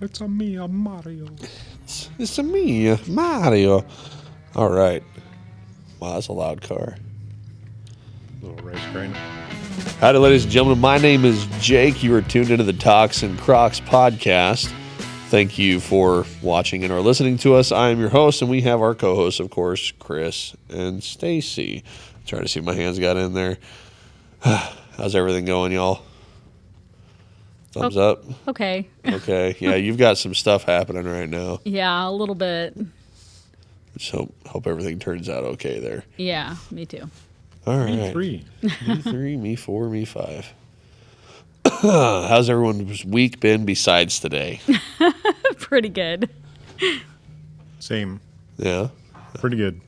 It's a me, a Mario. It's a me, Mario. All right. Wow, that's a loud car. Little race train. Howdy, ladies and gentlemen. My name is Jake. You are tuned into the Talks and Crocs podcast. Thank you for watching and or listening to us. I am your host, and we have our co-hosts, of course, Chris and Stacy. Trying to see if my hands got in there. How's everything going, y'all? Thumbs up? Okay. Okay. Yeah, you've got some stuff happening right now. Yeah, a little bit. Just hope everything turns out okay there. Yeah, me too. All right. Me 3. Me 3, me 4, me 5. How's everyone's week been besides today? Pretty good. Same. Yeah? Pretty good.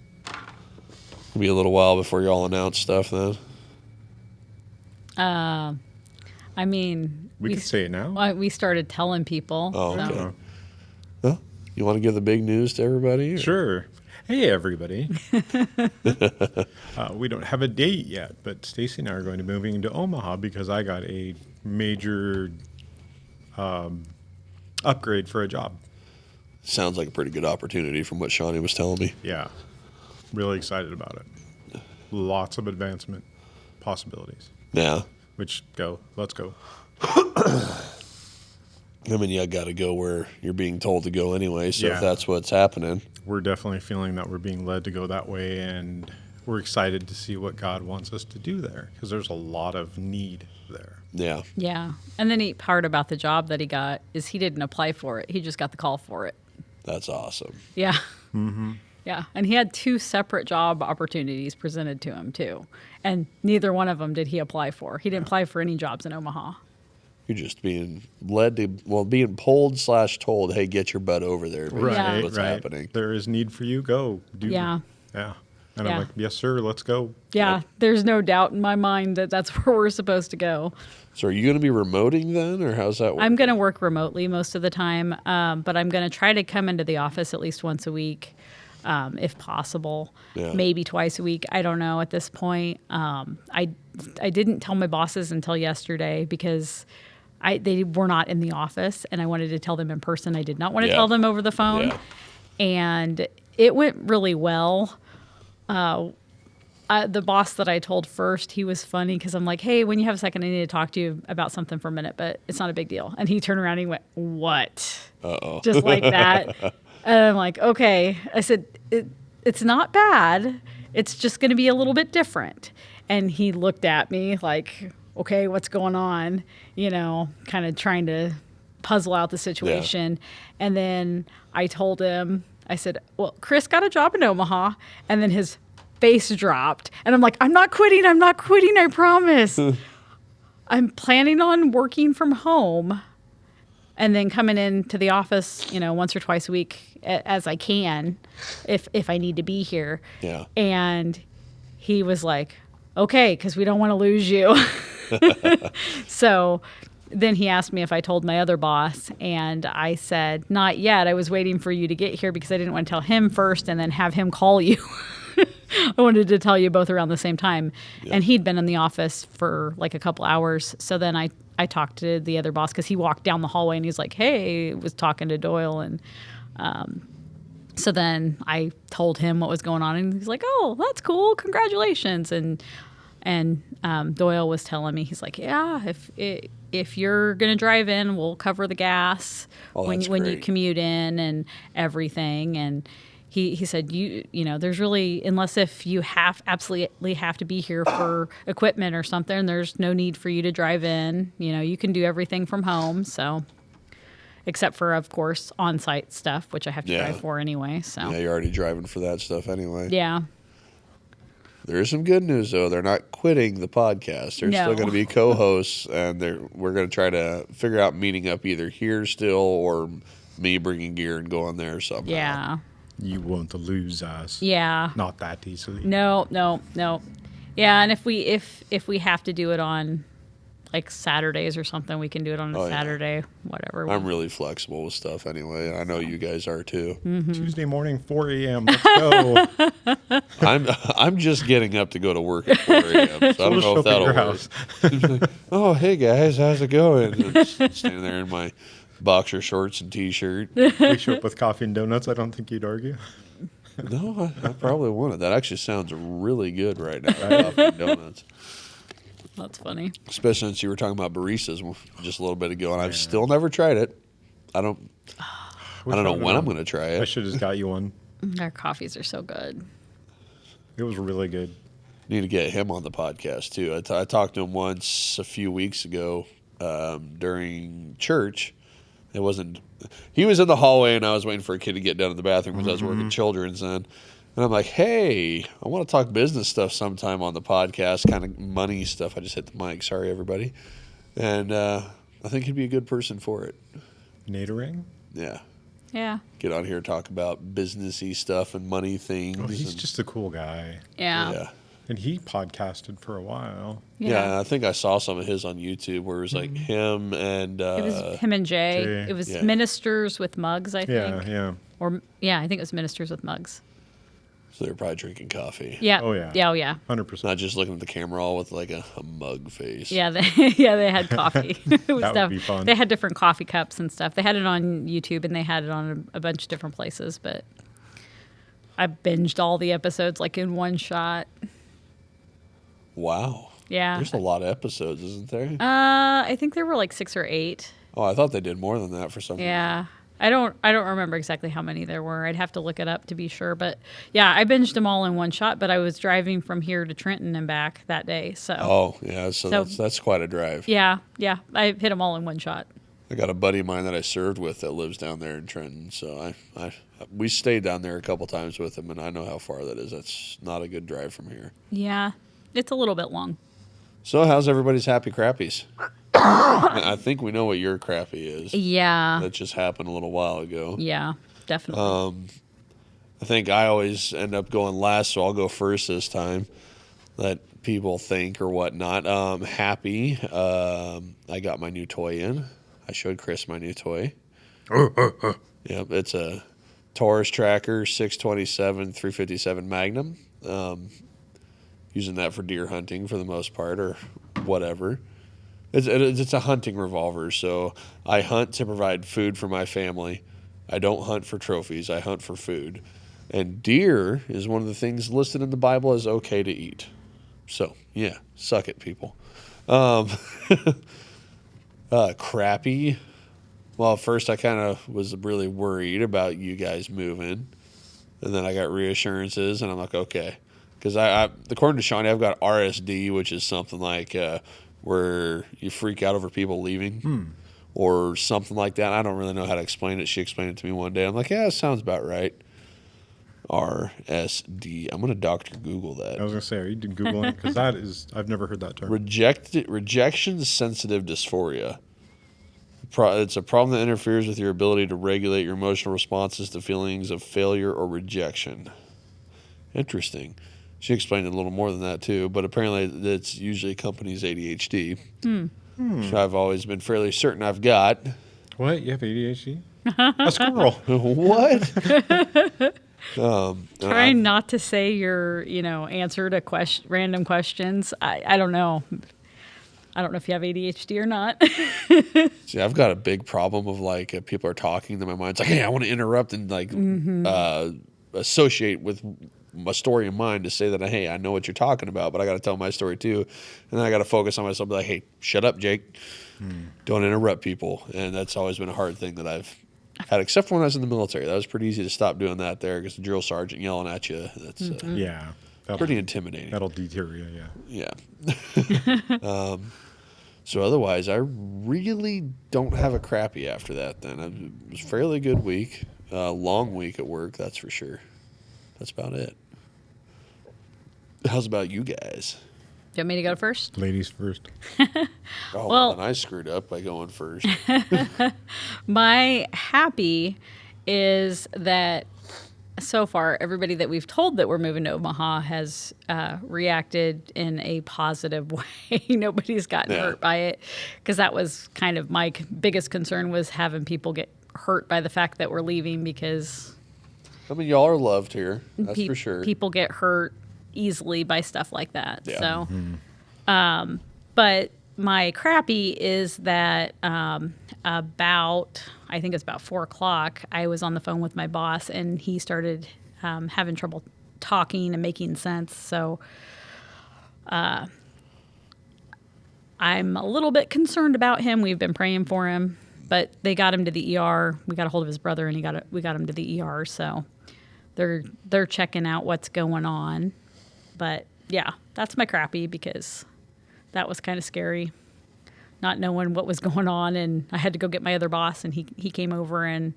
It'll be a little while before y'all announce stuff then. I mean, We could say it now. we started telling people. Oh, so. okay. Well, you want to give the big news to everybody? Or? Sure. Hey, everybody. We don't have a date yet, but Stacy and I are going to be moving to Omaha because I got a major upgrade for a job. Sounds like a pretty good opportunity from what Shawnee was telling me. Yeah. Really excited about it. Lots of advancement possibilities. Yeah. Let's go. I mean, you got to go where you're being told to go anyway, so Yeah. if that's what's happening. We're definitely feeling that we're being led to go that way, and we're excited to see what God wants us to do there because there's a lot of need there. Yeah. Yeah. And the neat part about the job that he got is he didn't apply for it. He just got the call for it. That's awesome. Yeah. Mm-hmm. Yeah. And he had 2 separate job opportunities presented to him, too. And neither one of them did he apply for. He didn't apply for any jobs in Omaha. You're just being being pulled/told, hey, get your butt over there. Basically, Yeah. what's happening. There is need for you. Go. Do. Yeah. Yeah. And Yeah. I'm like, yes, sir. Let's go. Yeah. There's no doubt in my mind that that's where we're supposed to go. So are you going to be remoting then, or how's that work? I'm going to work remotely most of the time, but I'm going to try to come into the office at least once a week, if possible. Yeah. Maybe twice a week. I don't know at this point. I didn't tell my bosses until yesterday because they were not in the office, and I wanted to tell them in person. I did not want to tell them over the phone, and it went really well. The boss that I told first, he was funny because I'm like, hey, when you have a second, I need to talk to you about something for a minute, but it's not a big deal. And he turned around and he went, what? Uh-oh. Just like that. And I'm like, okay. I said, it's not bad. It's just going to be a little bit different. And he looked at me like, okay, what's going on? You know, kind of trying to puzzle out the situation. Yeah. And then I told him, I said, well, Chris got a job in Omaha. And then his face dropped. And I'm like, I'm not quitting, I promise. I'm planning on working from home and then coming into the office, you know, once or twice a week as I can if I need to be here. Yeah. And he was like, okay, because we don't want to lose you. So then he asked me if I told my other boss, and I said, not yet. I was waiting for you to get here because I didn't want to tell him first and then have him call you. I wanted to tell you both around the same time. Yeah. And he'd been in the office for like a couple hours. So then I talked to the other boss because he walked down the hallway and he's like, hey, was talking to Doyle. And so then I told him what was going on, and he's like, oh, that's cool. Congratulations. And Doyle was telling me, he's like, yeah, if you're going to drive in, we'll cover the gas when you commute in and everything. And he said, you know, there's really, unless if you absolutely have to be here for equipment or something, there's no need for you to drive in. You know, you can do everything from home. So, except for, of course, on-site stuff, which I have to drive for anyway. So yeah, you're already driving for that stuff anyway. Yeah. There is some good news, though. They're not quitting the podcast. They're still going to be co-hosts, and we're going to try to figure out meeting up either here still or me bringing gear and going there somehow. Yeah. You won't lose us. Yeah. Not that easily. No. Yeah, and if we have to do it on like Saturdays or something, we can do it on a Saturday, whatever. I'm really flexible with stuff anyway. I know you guys are too. Mm-hmm. Tuesday morning, 4 a.m. Let's go. I'm just getting up to go to work at 4 a.m. So I don't know if that'll work. Oh, hey guys, how's it going? I'm just standing there in my boxer shorts and t-shirt. We show up with coffee and donuts. I don't think you'd argue. No, I probably wouldn't. That actually sounds really good right now. Coffee and donuts. That's funny. Especially since you were talking about baristas just a little bit ago, and I've still never tried it. I don't know when I'm going to try I it. should have just got you one. Our coffees are so good. It was really good. Need to get him on the podcast too. I talked to him once a few weeks ago during church. It wasn't. He was in the hallway, and I was waiting for a kid to get down to the bathroom because I was working children's then. And I'm like, hey, I want to talk business stuff sometime on the podcast, kind of money stuff. I just hit the mic. Sorry, everybody. And I think he'd be a good person for it. Nadering? Yeah. Yeah. Get on here and talk about businessy stuff and money things. Oh, he's and, just a cool guy. Yeah. yeah. And he podcasted for a while. Yeah, and I think I saw some of his on YouTube where it was like him and It was him and Jay. Jay. It was Yeah. Ministers with Mugs, I think. Yeah. Or yeah, I think it was Ministers with Mugs. so they were probably drinking coffee. Yeah. Oh, yeah. Yeah. Oh yeah. 100%. Not just looking at the camera all with like a mug face. Yeah. They had coffee. It was That would be fun. They had different coffee cups and stuff. They had it on YouTube and they had it on a bunch of different places. But I binged all the episodes like in one shot. Wow. Yeah. There's a lot of episodes, isn't there? I think there were like 6 or 8. Oh, I thought they did more than that for some reason. Yeah. I don't remember exactly how many there were. I'd have to look it up to be sure. But yeah, I binged them all in one shot, but I was driving from here to Trenton and back that day. So Oh, yeah. So that's quite a drive. yeah, I hit them all in one shot. I got a buddy of mine that I served with that lives down there in Trenton. So we stayed down there a couple times with him, and I know how far that is. That's not a good drive from here. Yeah. It's a little bit long. So how's everybody's happy crappies? I think we know what your crappy is. Yeah. That just happened a little while ago. Yeah, definitely. I think I always end up going last, so I'll go first this time. Let people think or whatnot. Happy. I got my new toy in. I showed Chris my new toy. Yep, it's a Taurus Tracker 627 357 Magnum. Using that for deer hunting for the most part, or whatever. It's a hunting revolver, so I hunt to provide food for my family. I don't hunt for trophies. I hunt for food. And deer is one of the things listed in the Bible as okay to eat. So, yeah, suck it, people. Crappy. Well, at first I kind of was really worried about you guys moving. And then I got reassurances, and I'm like, okay. Because according to Shawnee, I've got RSD, which is something like where you freak out over people leaving or something like that. I don't really know how to explain it. She explained it to me one day. I'm like, yeah, it sounds about right. RSD. I'm going to Dr. Google that. I was going to say, are you Googling? Because I've never heard that term. Rejection-sensitive dysphoria. It's a problem that interferes with your ability to regulate your emotional responses to feelings of failure or rejection. Interesting. She explained it a little more than that, too, but apparently it's usually accompanies ADHD. Which I've always been fairly certain I've got. What? You have ADHD? A squirrel. What? Trying not to say your, answer to random questions. I don't know. I don't know if you have ADHD or not. See, I've got a big problem of people are talking, then my mind's like, hey, I want to interrupt and associate with a story in mind to say that, hey, I know what you're talking about, but I got to tell my story too. And then I got to focus on myself, be like, hey, shut up, Jake. Don't interrupt people. And that's always been a hard thing that I've had, except for when I was in the military. That was pretty easy to stop doing that there because the drill sergeant yelling at you, that's Yeah. pretty intimidating. That'll deter you, yeah. Yeah. So otherwise, I really don't have a crappy after that then. It was a fairly good week. Long week at work, that's for sure. That's about it. How's about you guys? Do you want me to go first? Ladies first. Oh, Well- and I screwed up by going first. My happy is that so far, everybody that we've told that we're moving to Omaha has reacted in a positive way. Nobody's gotten hurt by it, because that was kind of my biggest concern, was having people get hurt by the fact that we're leaving, because I mean, y'all are loved here. That's for sure. people get hurt easily by stuff like that. Yeah. So, but my crappy is that about I think it's about 4 o'clock, I was on the phone with my boss, and he started having trouble talking and making sense. So I'm a little bit concerned about him. We've been praying for him, but they got him to the ER. We got a hold of his brother, and we got him to the ER. So they're checking out what's going on. But yeah, that's my crappy, because that was kind of scary, not knowing what was going on. And I had to go get my other boss, and he came over and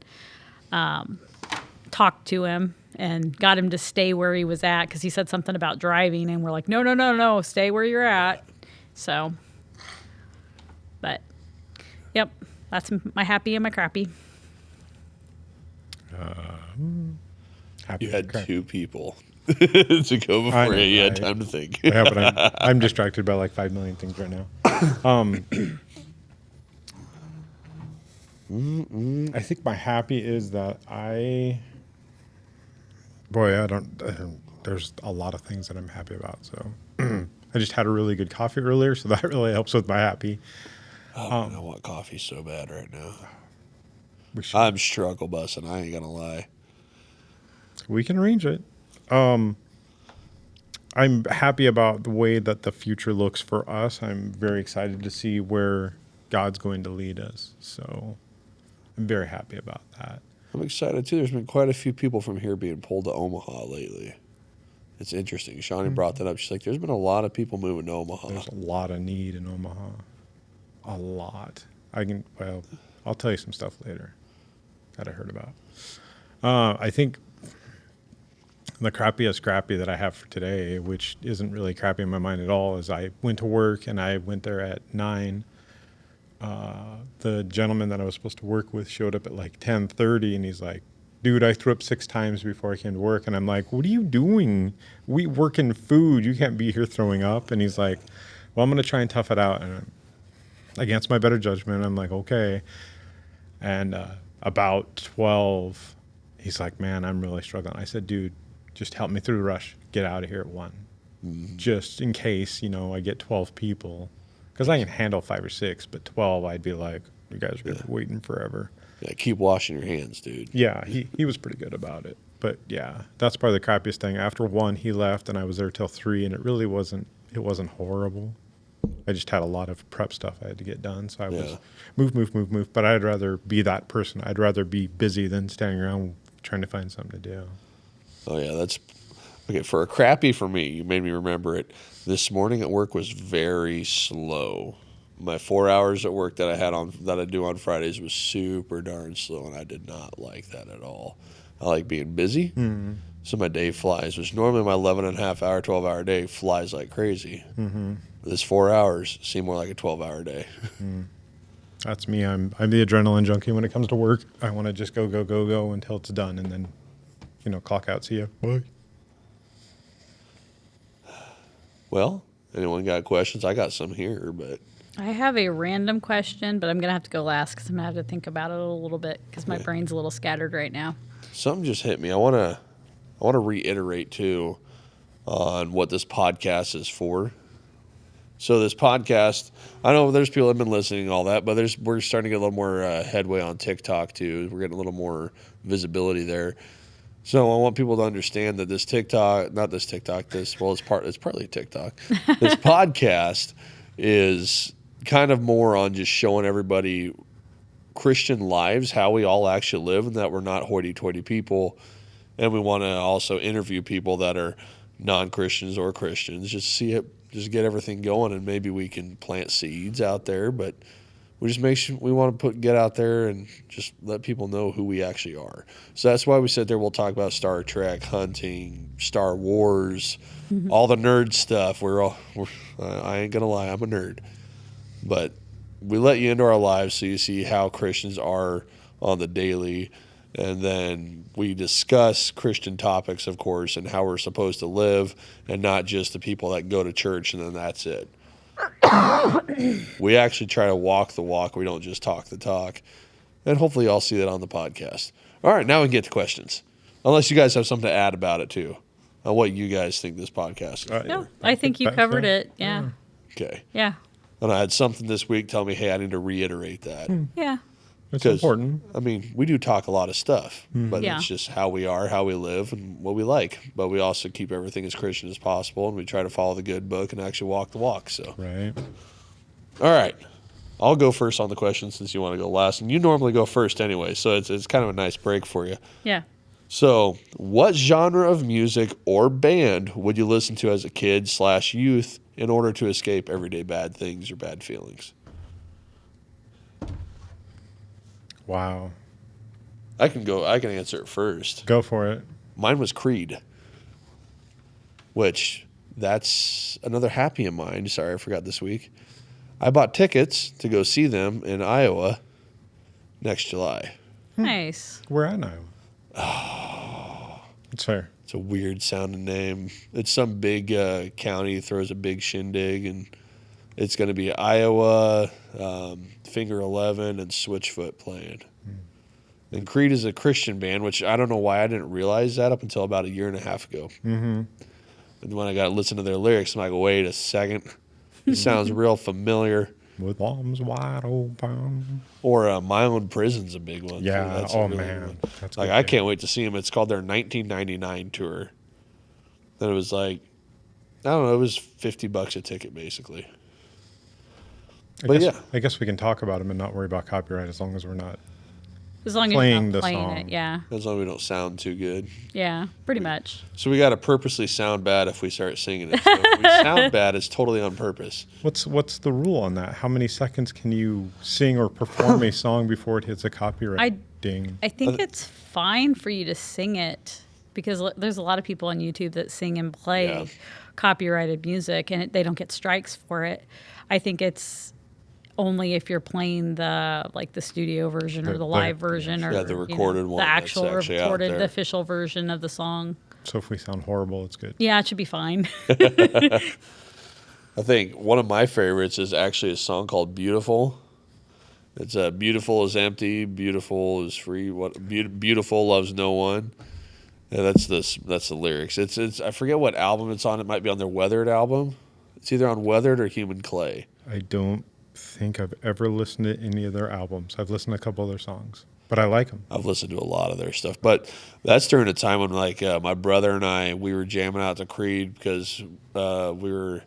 talked to him and got him to stay where he was at, because he said something about driving, and we're like, no, stay where you're at. So, but yep, that's my happy and my crappy. Happy You had crap. 2 people to go before know, you had right? time to think. Yeah, but I'm distracted by like 5 million things right now. I think my happy is that there's a lot of things that I'm happy about. So I just had a really good coffee earlier, so that really helps with my happy. Oh, man, I want coffee so bad right now. We should, I'm struggle busting. I ain't gonna lie. we can arrange it. I'm happy about the way that the future looks for us. I'm very excited to see where God's going to lead us. So I'm very happy about that. I'm excited too. There's been quite a few people from here being pulled to Omaha lately. It's interesting. Shawnee brought that up. She's like, "There's been a lot of people moving to Omaha." There's a lot of need in Omaha. A lot. I'll tell you some stuff later that I heard about. I think the crappiest scrappy that I have for today, which isn't really crappy in my mind at all, is I went to work and I went there at 9. The gentleman that I was supposed to work with showed up at like 10:30, and he's like, "Dude, I threw up 6 times before I came to work." And I'm like, "What are you doing? We work in food. You can't be here throwing up." And he's like, "Well, I'm going to try and tough it out." And against my better judgment, I'm like, "Okay." And about 12, he's like, "Man, I'm really struggling." I said, "Dude, just help me through the rush. Get out of here at 1. Just in case, I get 12 people. Because I can handle 5 or 6, but 12, I'd be like, you guys are going to be waiting forever." Yeah, keep washing your hands, dude. Yeah, he was pretty good about it. But yeah, that's probably the crappiest thing. After 1, he left, and I was there till 3, and it really wasn't horrible. I just had a lot of prep stuff I had to get done. So I was move. But I'd rather be that person. I'd rather be busy than standing around trying to find something to do. Oh yeah, that's okay. For a crappy for me, you made me remember it. This morning at work was very slow. My 4 hours at work that I do on Fridays was super darn slow, and I did not like that at all. I like being busy, so my day flies. Which normally my 11 and a half hour, 12-hour day flies like crazy. This 4 hours seemed more like a 12-hour day. That's me. I'm the adrenaline junkie when it comes to work. I want to just go until it's done, and then, clock out. See ya. Bye. Well, anyone got questions? I got some here, but I have a random question, but I'm going to have to go last, because I'm going to have to think about it a little bit, because my brain's a little scattered right now. something just hit me. I want to reiterate too on what this podcast is for. So this podcast, I know there's people that have been listening and all that, but we're starting to get a little more headway on TikTok too. We're getting a little more visibility there. So I want people to understand that it's partly TikTok. This podcast is kind of more on just showing everybody Christian lives, how we all actually live, and that we're not hoity-toity people. And we want to also interview people that are non-Christians or Christians, just get everything going, and maybe we can plant seeds out there. But we just we want to get out there and just let people know who we actually are. So that's why we said there we'll talk about Star Trek, hunting, Star Wars, all the nerd stuff. I ain't gonna lie, I'm a nerd, but we let you into our lives so you see how Christians are on the daily. And then we discuss Christian topics, of course, and how we're supposed to live, and not just the people that go to church and then that's it. We actually try to walk the walk. We don't just talk the talk. And hopefully y'all see that on the podcast. All right, now we can get to questions. Unless you guys have something to add about it, too, on what you guys think this podcast is. No, I think you covered it. Yeah. Okay. Yeah. And I had something this week tell me, hey, I need to reiterate that. Yeah. It's 'Cause, important. I mean, we do talk a lot of stuff, but Yeah. it's just how we are, how we live, and what we like. But we also keep everything as Christian as possible, and we try to follow the good book and actually walk the walk. So, Right. all right, I'll go first on the question since you want to go last, and you normally go first anyway, so it's kind of a nice break for you. Yeah. So, what genre of music or band would you listen to as a kid/youth in order to escape everyday bad things or bad feelings? Wow. I can answer it first. Go for it. Mine was Creed, which that's another happy of mine. Sorry, I forgot this week. I bought tickets to go see them in Iowa next July. Nice. We're at Iowa. It's fair. It's a weird sounding name. It's some big county throws a big shindig, and it's going to be Iowa, Finger 11, and Switchfoot playing. And Creed is a Christian band, which I don't know why I didn't realize that up until about a year and a half ago. Mm-hmm. And when I got to listen to their lyrics, I'm like, wait a second. It sounds real familiar. With arms wide open. Or My Own Prison's a big one. Yeah. That's a Oh, really good man. one. That's Like, good I too. can't wait to see them. It's called their 1999 tour. And it was like, I don't know, it was $50 a ticket, basically. But yeah. I guess we can talk about them and not worry about copyright as long as we're not. As long as Playing you're the not playing song. it. Yeah. As long as we don't sound too good. Yeah. Pretty much. So we got to purposely sound bad if we start singing it. So if we sound bad, it's totally on purpose. What's the rule on that? How many seconds can you sing or perform a song before it hits a copyright ding? I think it's fine for you to sing it because there's a lot of people on YouTube that sing and play Yeah. copyrighted music and they don't get strikes for it. I think it's only if you're playing the studio version or the live version or the recorded one the that's actual actually out recorded, there. the official version of the song. So if we sound horrible, it's good. Yeah, it should be fine. I think one of my favorites is actually a song called "Beautiful." It's "Beautiful is empty, beautiful is free. Beautiful loves no one." Yeah, that's the lyrics. It's I forget what album it's on. It might be on their Weathered album. It's either on Weathered or Human Clay. I don't think I've ever listened to any of their albums. I've listened to a couple of their songs, but I like them. I've listened to a lot of their stuff, but that's during a time when my brother and we were jamming out to Creed because we were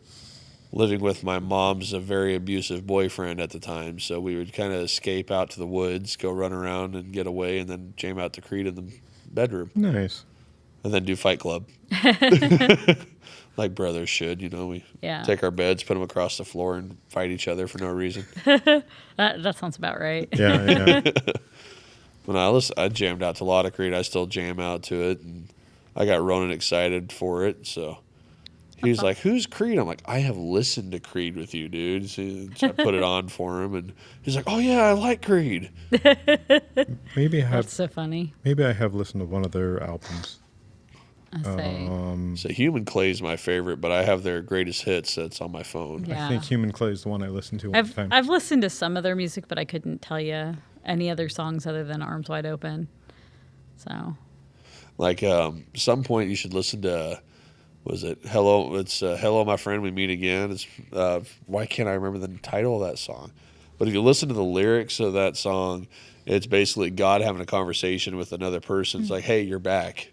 living with my mom's a very abusive boyfriend at the time. So we would kind of escape out to the woods, go run around and get away, and then jam out to Creed in the bedroom, Nice. and then do Fight Club. Like brothers should, we Yeah. take our beds, put them across the floor, and fight each other for no reason. That sounds about right. Yeah. When I jammed out to a lot of Creed, I still jam out to it, and I got Ronan excited for it. So he was like, "Who's Creed?" I'm like, "I have listened to Creed with you, dude." So I put it on for him, and he's like, "Oh yeah, I like Creed." Maybe I have. That's so funny. Maybe I have listened to one of their albums. I say. So Human Clay is my favorite, but I have their greatest hits that's on my phone. Yeah. I think Human Clay is the one I listened to all the time. I've listened to some of their music, but I couldn't tell you any other songs other than Arms Wide Open. So Like some point you should listen to. Was it Hello? It's Hello, My Friend, We Meet Again. It's why can't I remember the title of that song? But if you listen to the lyrics of that song, it's basically God having a conversation with another person. It's like, "Hey, you're back."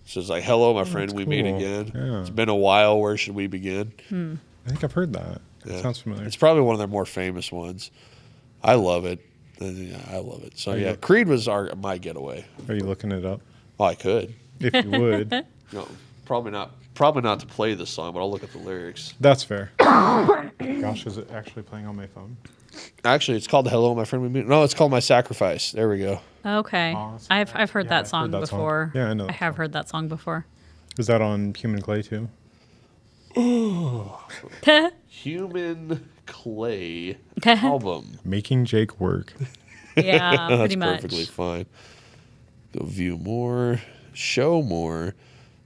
So it's like, "Hello, my friend, we meet cool. again. Yeah. It's been a while. Where should we begin?" I think I've heard that. Yeah. That sounds familiar. It's probably one of their more famous ones. I love it. Yeah, I love it. So yeah, Creed was my getaway. Are you looking it up? Oh, I could. If you would. No, probably not. Probably not to play this song, but I'll look at the lyrics. That's fair. Gosh, is it actually playing on my phone? Actually, it's called "Hello, My Friend, We Meet." No, it's called "My Sacrifice." There we go. okay, Awesome. I've heard Yeah, that I've song heard that song. before. Yeah, I know I that have song. heard that song before. Is that on Human Clay too? Human Clay album. Making Jake work. Yeah, That's pretty much. perfectly fine. Go view more, show more.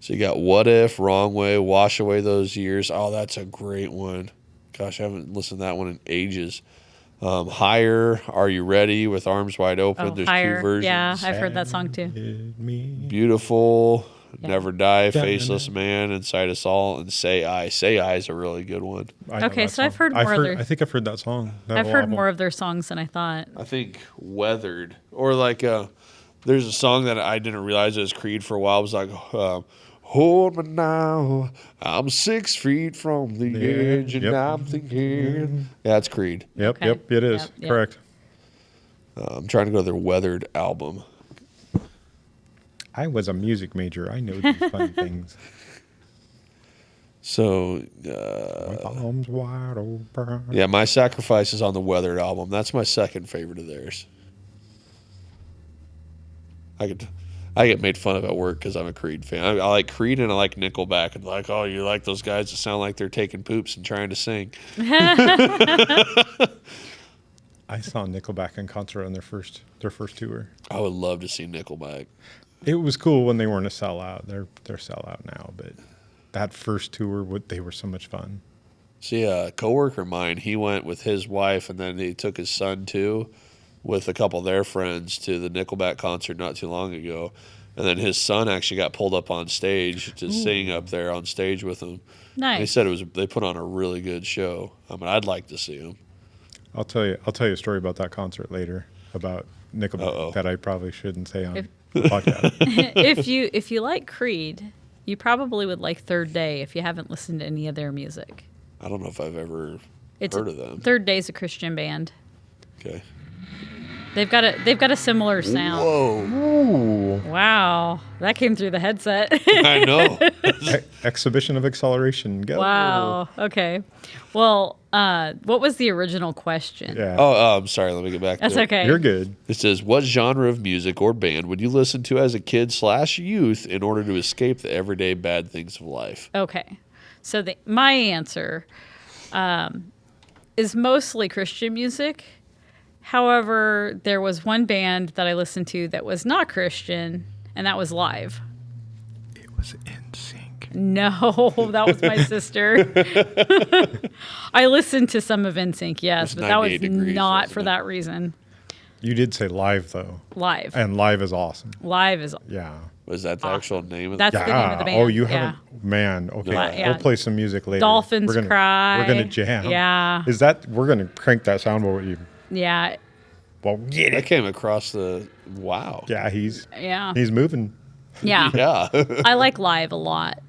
So you got What If, Wrong Way, Wash Away Those Years. Oh, that's a great one. Gosh, I haven't listened to that one in ages. Higher, Are You Ready, with Arms Wide Open. Oh, There's Higher. two versions. Yeah, I've heard that song too. Me. Beautiful. Never Die, Dun, dun, Faceless dun. Man, Inside Us All, and Say I. Say I is a really good one. I know Okay, that so I've song. heard more other- I think I've heard that song. That I've whole heard album. more of their songs than I thought. I think Weathered, or like there's a song that I didn't realize it was Creed for a while. It was like, hold me now, I'm 6 feet from the edge, and Yep. I'm thinking. Yeah, it's Creed. Yep, Okay. yep, it is. Yep, yep. Correct. I'm trying to go to their Weathered album. I was a music major. I know these fun things. So, With arms wide open. yeah, My Sacrifice is on the Weathered album. That's my second favorite of theirs. I get made fun of at work because I'm a Creed fan. I like Creed and I like Nickelback. And like, oh, you like those guys that sound like they're taking poops and trying to sing. I saw Nickelback in concert on their first tour. I would love to see Nickelback. It was cool when they weren't a sellout. They're sellout now, but that first tour, they were so much fun. See, a coworker of mine, he went with his wife, and then he took his son too, with a couple of their friends to the Nickelback concert not too long ago. And then his son actually got pulled up on stage to sing up there on stage with him. Nice. They said they put on a really good show. I mean, I'd like to see him. I'll tell you a story about that concert later about Nickelback Uh-oh. that I probably shouldn't say on the podcast. if you like Creed, you probably would like Third Day if you haven't listened to any of their music. I don't know if I've ever It's heard of them. Third Day's a Christian band. Okay. They've got a similar sound. Whoa. Wow, that came through the headset. I know. Exhibition of acceleration. Go. Wow. Okay. Well, what was the original question? Yeah. I'm sorry. Let me get back That's to it. okay. You're good. It says, what genre of music or band would you listen to as a kid/youth in order to escape the everyday bad things of life? Okay. So my answer is mostly Christian music. However, there was one band that I listened to that was not Christian, and that was Live. It was in sync. No, that was my sister. I listened to some of NSYNC, yes, It's but that was 98 degrees, not wasn't for it? that reason. You did say live though, Live. and live is awesome. Live is Yeah. Was that the actual name of That's the the name of the band. Oh, you yeah. haven't, man. Okay, Yeah. we'll play some music later. Dolphins we're gonna, Cry. We're gonna jam. Yeah. We're gonna crank that soundboard with you. Yeah. Well, get I it. came across the wow. Yeah, he's Yeah. moving. Yeah. Yeah. I like Live a lot,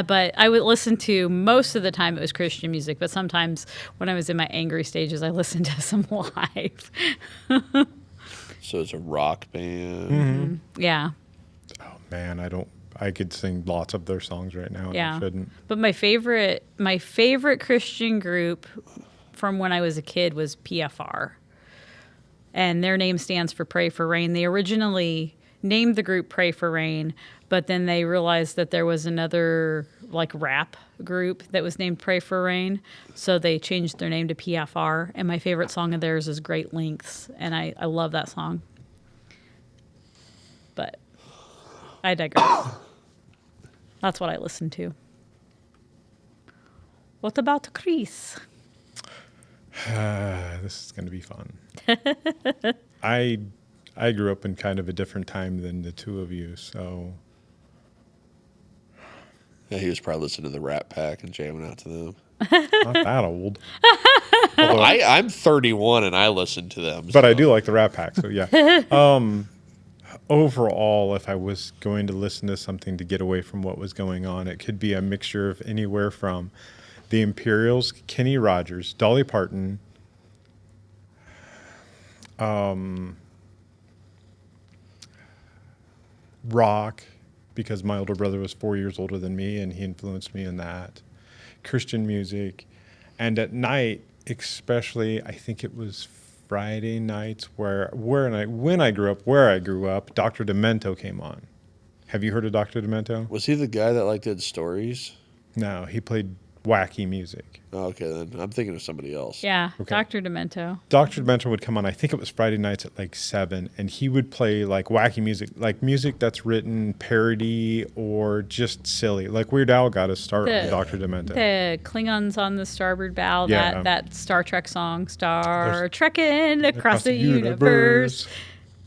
but I would listen to most of the time it was Christian music, but sometimes when I was in my angry stages, I listened to some Live. So it's a rock band. Mm-hmm. Yeah. Oh man, I could sing lots of their songs right now. And Yeah. I shouldn't. But my favorite Christian group from when I was a kid was PFR. And their name stands for Pray for Rain. They originally named the group Pray for Rain, but then they realized that there was another like rap group that was named Pray for Rain, so they changed their name to PFR. And my favorite song of theirs is Great Lengths, and I love that song. But I digress. That's what I listen to. What about Chris? This is gonna be fun. I grew up in kind of a different time than the two of you, so Yeah, he was probably listening to the Rat Pack and jamming out to them. not that old. I'm 31 and I listen to them. But I so- do like the Rat Pack, so yeah. Overall, if I was going to listen to something to get away from what was going on, it could be a mixture of anywhere from the Imperials, Kenny Rogers, Dolly Parton, rock, because my older brother was 4 years older than me and he influenced me in that, Christian music, and at night, especially, I think it was Friday nights when I grew up, Dr. Demento came on. Have you heard of Dr. Demento? Was he the guy that like did stories? No, he played wacky music. Oh, okay, then I'm thinking of somebody else. Yeah, Okay. Dr. Demento. Dr. Demento would come on, I think it was Friday nights at like 7, and he would play like wacky music, like music that's written parody or just silly. Like Weird Al got his start The- with Dr. Demento. The Klingons on the starboard bow, Yeah. that Star Trek song, Star There's- Trekking across the universe.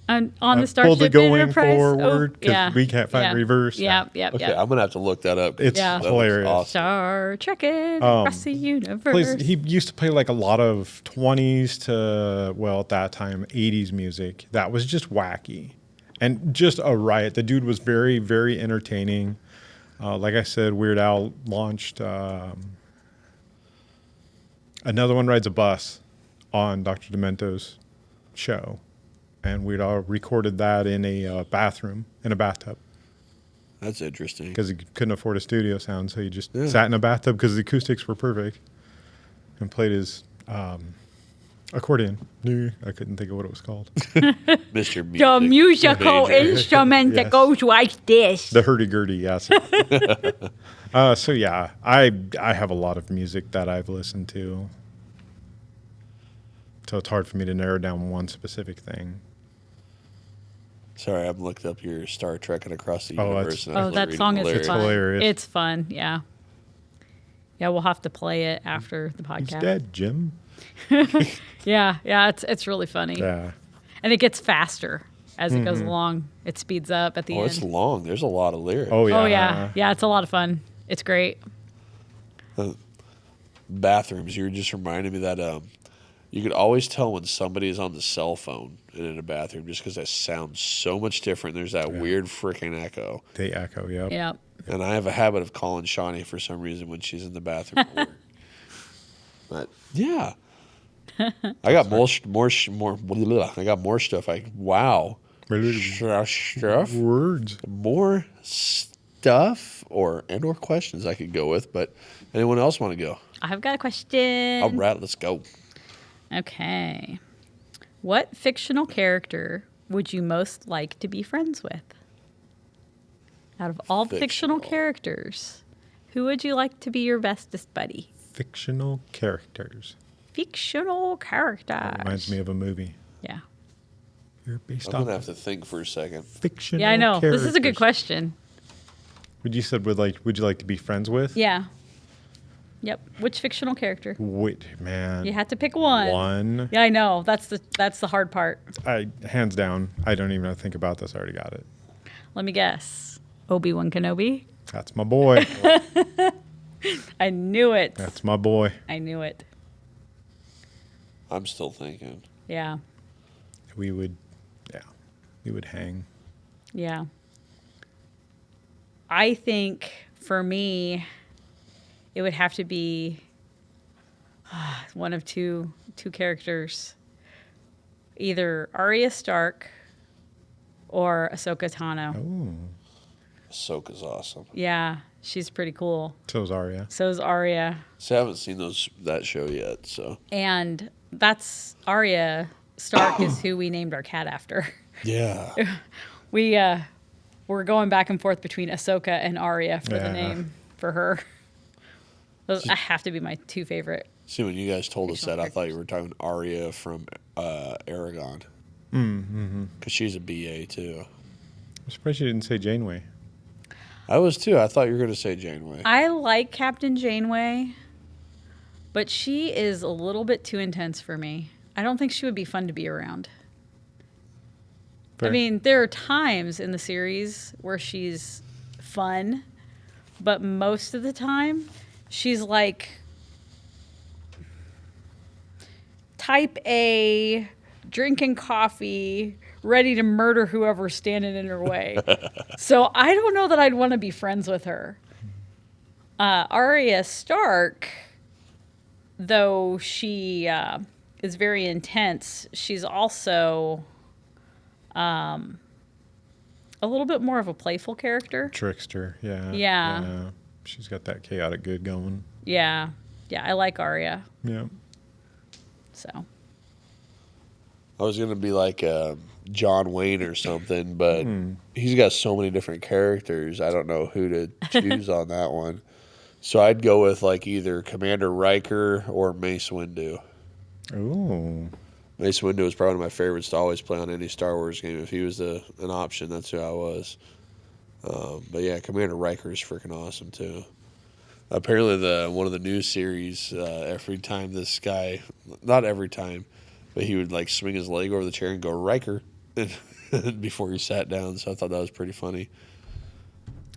On the pull the Starship going Enterprise. forward, 'cause yeah. we can't find yeah. reverse. Yeah, yeah, Okay, yeah. I'm gonna have to look that up. It's Yeah. That looks hilarious. awesome. Star Trekking across the universe. He used to play like a lot of 20s to, well, at that time, 80s music. That was just wacky and just a riot. The dude was very, very entertaining. Like I said, Weird Al launched Another One Rides a Bus on Dr. Demento's show. And Weird Al recorded that in a bathroom, in a bathtub. That's interesting. Because he couldn't afford a studio sound, so he just Yeah. sat in a bathtub because the acoustics were perfect, and played his accordion. I couldn't think of what it was called. Mr. Music. The musical Major. instrument that Yes. goes like this. The hurdy-gurdy, yes. So yeah, I have a lot of music that I've listened to, so it's hard for me to narrow down one specific thing. Sorry, I've looked up your Star Trek and Across the Oh, Universe. that's- and I Oh, was that reading song is hilarious. fun. hilarious. It's fun, yeah. Yeah, we'll have to play it after the He's podcast. dead, Jim. Yeah, it's really funny. Yeah. And it gets faster as it goes along. It speeds up at the Oh, end. it's long. There's a lot of lyrics. Oh yeah. Oh yeah. Yeah, it's a lot of fun. It's great. Bathrooms. You were just reminding me that you could always tell when somebody is on the cell phone and in a bathroom just because that sounds so much different. There's that weird freaking echo. They echo. Yep. Yeah. And I have a habit of calling Shawnee for some reason when she's in the bathroom. at work. But yeah, I got more. I got more stuff. Wow, stuff. Words. More stuff or questions I could go with. But anyone else want to go? I've got a question. All right, let's go. Okay. What fictional character would you most like to be friends with? Out of all fictional Fictional. characters, who would you like to be your bestest buddy? Fictional characters. Fictional characters. Reminds me of a movie. Yeah. You're based I'm off gonna have to think for a second. fictional. Yeah, I know. Characters. This is a good question. Would you said would you like to be friends with? Yeah. Yep. Which fictional character? Wait, man. You had to pick one. One. Yeah, I know. That's the hard part. I hands down. I don't even have to think about this. I already got it. Let me guess. Obi-Wan Kenobi. That's my boy. I knew it. That's my boy. I knew it. I'm still thinking. Yeah. We would hang. Yeah. I think for me, it would have to be one of two characters, either Arya Stark or Ahsoka Tano. Oh, Ahsoka's awesome. Yeah, she's pretty cool. so's Arya. So is Arya. So I haven't seen that show yet. So And that's Arya Stark is who we named our cat after. yeah, We're going back and forth between Ahsoka and Arya for the Yeah. name for her. Those have to be my two favorite. see when you guys told us Fictional that, I thought you were talking Arya from Aragon. Because she's a BA too. I'm surprised you didn't say Janeway. I was too. I thought you were going to say Janeway. I like Captain Janeway, but she is a little bit too intense for me. I don't think she would be fun to be around. Fair. I mean, there are times in the series where she's fun, but most of the time, she's like type A, drinking coffee, ready to murder whoever's standing in her way. So I don't know that I'd want to be friends with her. Arya Stark, though she is very intense, she's also a little bit more of a playful character. Trickster. Yeah. Yeah. She's got that chaotic good going. Yeah. Yeah, I like Arya. Yeah. So, I was going to be like John Wayne or something, but he's got so many different characters. I don't know who to choose on that one. So I'd go with like either Commander Riker or Mace Windu. Ooh. Mace Windu was probably one of my favorites to always play on any Star Wars game. If he was an option, that's who I was. But yeah, Commander Riker is freaking awesome too. Apparently, one of the new series, every time this guy, not every time, but he would like swing his leg over the chair and go Riker, before he sat down. So I thought that was pretty funny.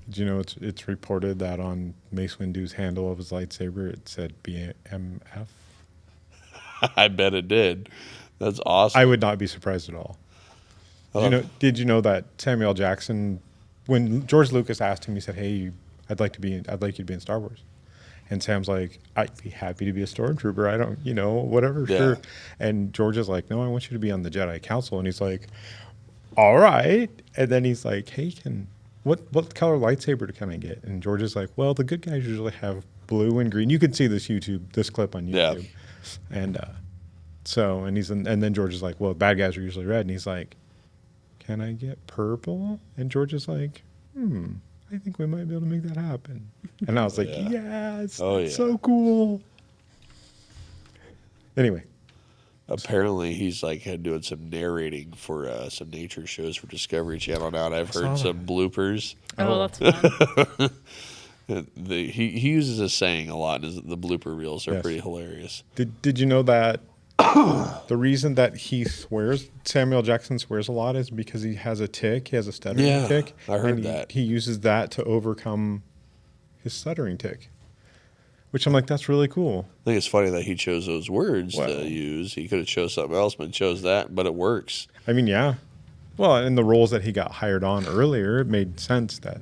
Did you know it's reported that on Mace Windu's handle of his lightsaber it said BMF? I bet it did. That's awesome. I would not be surprised at all. Did you know that Samuel L. Jackson, when George Lucas asked him, he said, "Hey, I'd like you to be in Star Wars." And Sam's like, "I'd be happy to be a stormtrooper. I don't, whatever, Yeah. sure." And George is like, "No, I want you to be on the Jedi Council." And he's like, "All right." And then he's like, "Hey, what color lightsaber can I get?" And George is like, "Well, the good guys usually have blue and green." You can see this clip on YouTube. Yeah. And and then George is like, "Well, bad guys are usually red." And he's like, "Can I get purple?" And George is like, I think we might be able to make that happen. And I was like, Yeah. yes, Oh, that's yeah. so cool. Anyway. Apparently, he's like doing some narrating for some nature shows for Discovery Channel now, and I've saw heard that. some bloopers. Oh, that's fun. He uses a saying a lot. The blooper reels are Yes. pretty hilarious. Did you know that the reason that Samuel Jackson swears a lot is because he has a tick. He has a stuttering Yeah, tick. I heard and that. He uses that to overcome his stuttering tick, which I'm like, that's really cool. I think it's funny that he chose those words Well. to use. He could have chose something else, but chose that. But it works. I mean, yeah. Well, in the roles that he got hired on earlier, it made sense that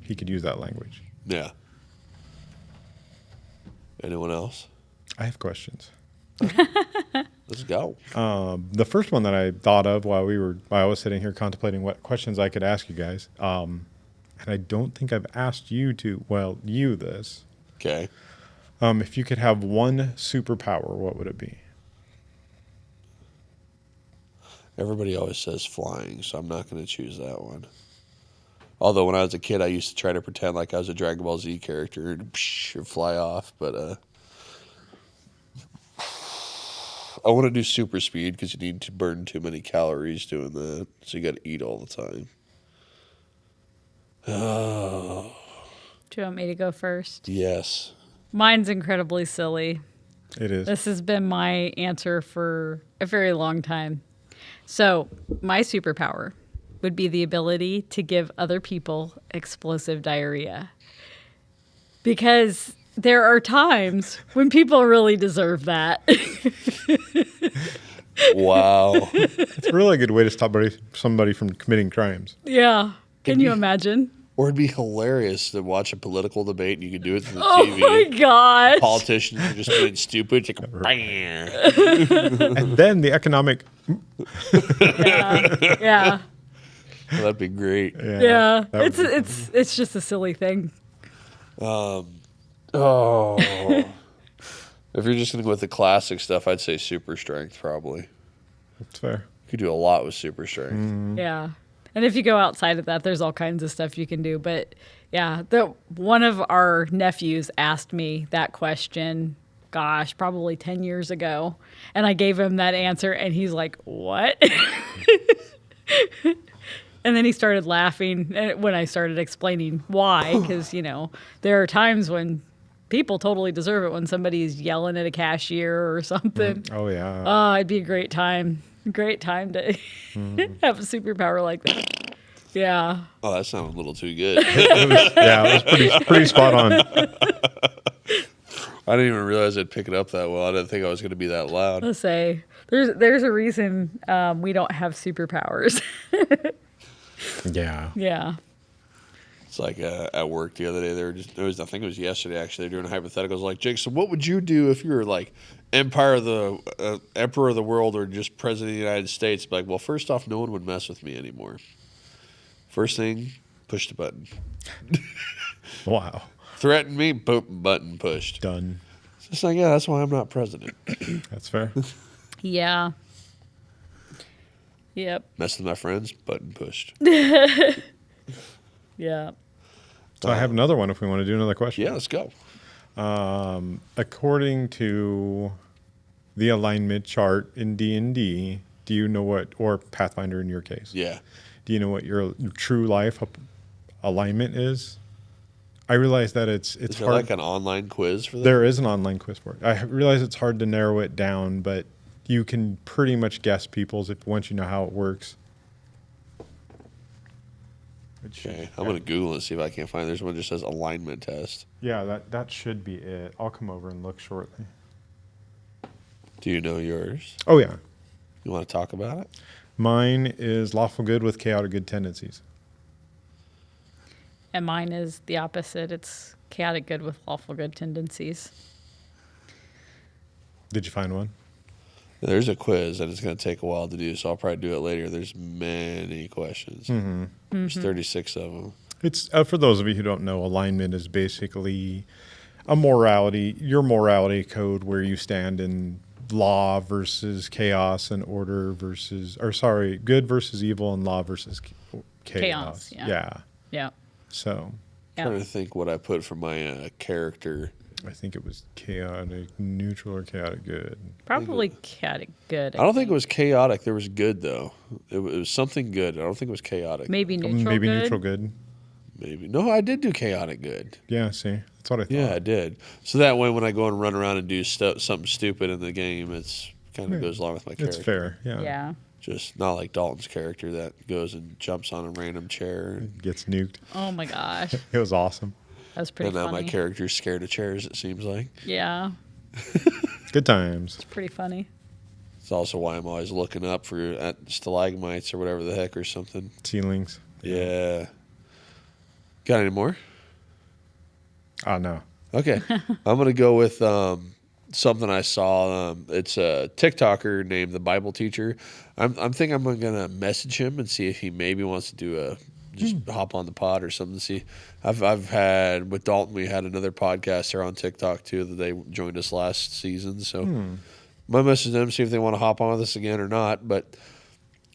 he could use that language. Yeah. Anyone else? I have questions. Let's go. The first one that I thought of while I was sitting here contemplating what questions I could ask you guys, and I don't think I've asked you this. Okay. If you could have one superpower, what would it be? Everybody always says flying, so I'm not going to choose that one. Although when I was a kid, I used to try to pretend like I was a Dragon Ball Z character and fly off. But I want to do super speed because you need to burn too many calories doing that. So you got to eat all the time. Oh, Do you want me to go first? yes. Mine's incredibly silly. It is. This has been my answer for a very long time. So, my superpower would be the ability to give other people explosive diarrhea. Because there are times when people really deserve that. Wow. It's a really good way to stop somebody from committing crimes. Yeah. Can you imagine? Or it'd be hilarious to watch a political debate and you could do it through the Oh TV. my gosh. Politicians are just being stupid. It's like, bam. And then the economic. Yeah. Well, that'd be great. Yeah. that would be It's just a silly thing. Oh. If you're just going to go with the classic stuff, I'd say super strength probably. That's fair. You could do a lot with super strength. Mm-hmm. Yeah. And if you go outside of that, there's all kinds of stuff you can do. But yeah, one of our nephews asked me that question, gosh, probably 10 years ago. And I gave him that answer and he's like, what? And then he started laughing when I started explaining why. Because, there are times when people totally deserve it when somebody's yelling at a cashier or something. Oh, yeah. Oh, it'd be a great time. Great time to have a superpower like that. Yeah. Oh, that sounded a little too good. It was pretty spot on. I didn't even realize I'd pick it up that well. I didn't think I was going to be that loud. Let's say there's a reason we don't have superpowers. Yeah. Yeah. It's like at work the other day, I think it was yesterday actually, they were doing hypotheticals like, Jake, so what would you do if you were like emperor of the world or just president of the United States? Like, well, first off, no one would mess with me anymore. First thing, push the button. Wow. Threaten me, boom, button pushed. Done. It's just like, yeah, that's why I'm not president. That's fair. Yeah. Yep. Mess with my friends, button pushed. Yeah. So I have another one if we want to do another question. Yeah, let's go. According to the alignment chart in D&D, do you know or Pathfinder in your case? Yeah. Do you know what your true life alignment is? I realize that it's Is there hard. like an online quiz for that? There is an online quiz for it. I realize it's hard to narrow it down, but you can pretty much guess people's once you know how it works. It should- Okay, I'm gonna Google it and see if I can't find. There's one that just says alignment test. Yeah, that should be it. I'll come over and look shortly. Do you know yours? Oh yeah, You want to talk about it? mine is lawful good with chaotic good tendencies. And mine is the opposite. It's chaotic good with lawful good tendencies. Did you find one? There's a quiz and it's gonna take a while to do, so I'll probably do it later. There's many questions. There's 36 of them. It's for those of you who don't know, alignment is basically your morality code where you stand in law versus chaos and order versus, good versus evil and law versus chaos. yeah. Yeah. So Yeah. Trying to think what I put for my character. I think it was chaotic neutral or chaotic good. Probably chaotic good. I don't think it was chaotic. There was good though. It was something good. I don't think it was chaotic. Maybe neutral Maybe good. neutral good. Maybe. No, I did do chaotic good. Yeah, see, that's what I thought. Yeah, I did. So that way, when I go and run around and do something stupid in the game, it's kind of goes along with my character. It's fair. Yeah. Yeah. Just not like Dalton's character that goes and jumps on a random chair. Gets nuked. Oh my gosh. It was awesome. That was pretty And now funny. my character's scared of chairs, it seems like. Yeah. Good times. Pretty funny. It's also why I'm always looking up at stalagmites or whatever the heck or something. Ceilings. Yeah. Got any more? Oh no. Okay. I'm going to go with something I saw. It's a TikToker named The Bible Teacher. I'm thinking I'm going to message him and see if he maybe wants to do just hop on the pod or something. See, I've had with Dalton, we had another podcaster on TikTok too that they joined us last season. So my message them, see if they want to hop on with us again or not. But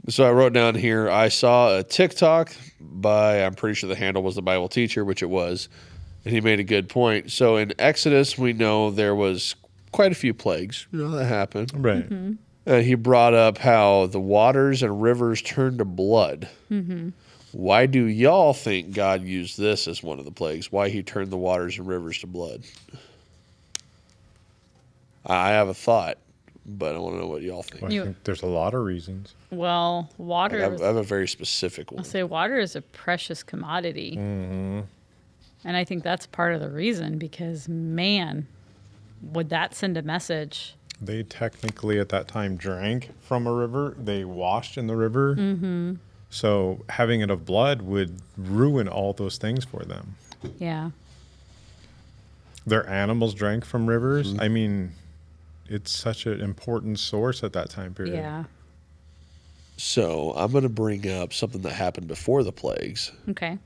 so I wrote down here, I saw a TikTok by, I'm pretty sure the handle was The Bible Teacher, which it was. And he made a good point. So in Exodus, we know there was quite a few plagues, that happened. Right. And he brought up how the waters and rivers turned to blood. Why do y'all think God used this as one of the plagues? Why he turned the waters and rivers to blood? I have a thought, but I want to know what y'all think. Well, I think there's a lot of reasons. Well, water. I have a very specific one. I'll say water is a precious commodity. And I think that's part of the reason because, man, would that send a message? They technically at that time drank from a river. They washed in the river. So having it of blood would ruin all those things for them. Yeah. Their animals drank from rivers. I mean, it's such an important source at that time period. Yeah. So I'm going to bring up something that happened before the plagues. Okay.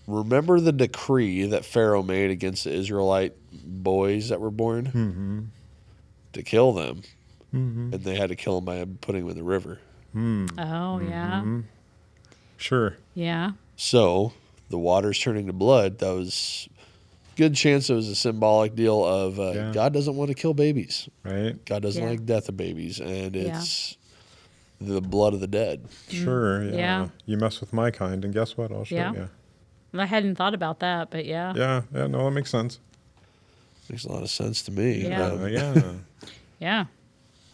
Remember the decree that Pharaoh made against the Israelite boys that were born? To kill them. And they had to kill them by putting them in the river. Oh, yeah. Sure. Yeah. So the waters turning to blood, that was good chance it was a symbolic deal of Yeah. God doesn't want to kill babies. Right. God doesn't Yeah. like death of babies. And Yeah. it's the blood of the dead. Sure. Yeah. Yeah. You mess with my kind, and guess what? I'll show Yeah. you. I hadn't thought about that, but yeah. Yeah. Yeah. No, that makes sense. Makes a lot of sense to me. Yeah. Yeah. Yeah.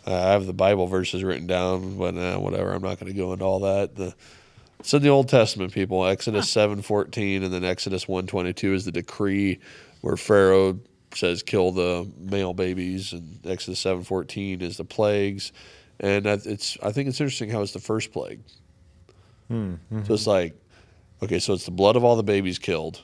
I have the Bible verses written down, but whatever. I'm not going to go into all that. It's in the Old Testament, people. Exodus 7:14 and then Exodus 1:22 is the decree where Pharaoh says kill the male babies, and Exodus 7:14 is the plagues. And I think it's interesting how it's the first plague. So it's like, okay, so it's the blood of all the babies killed,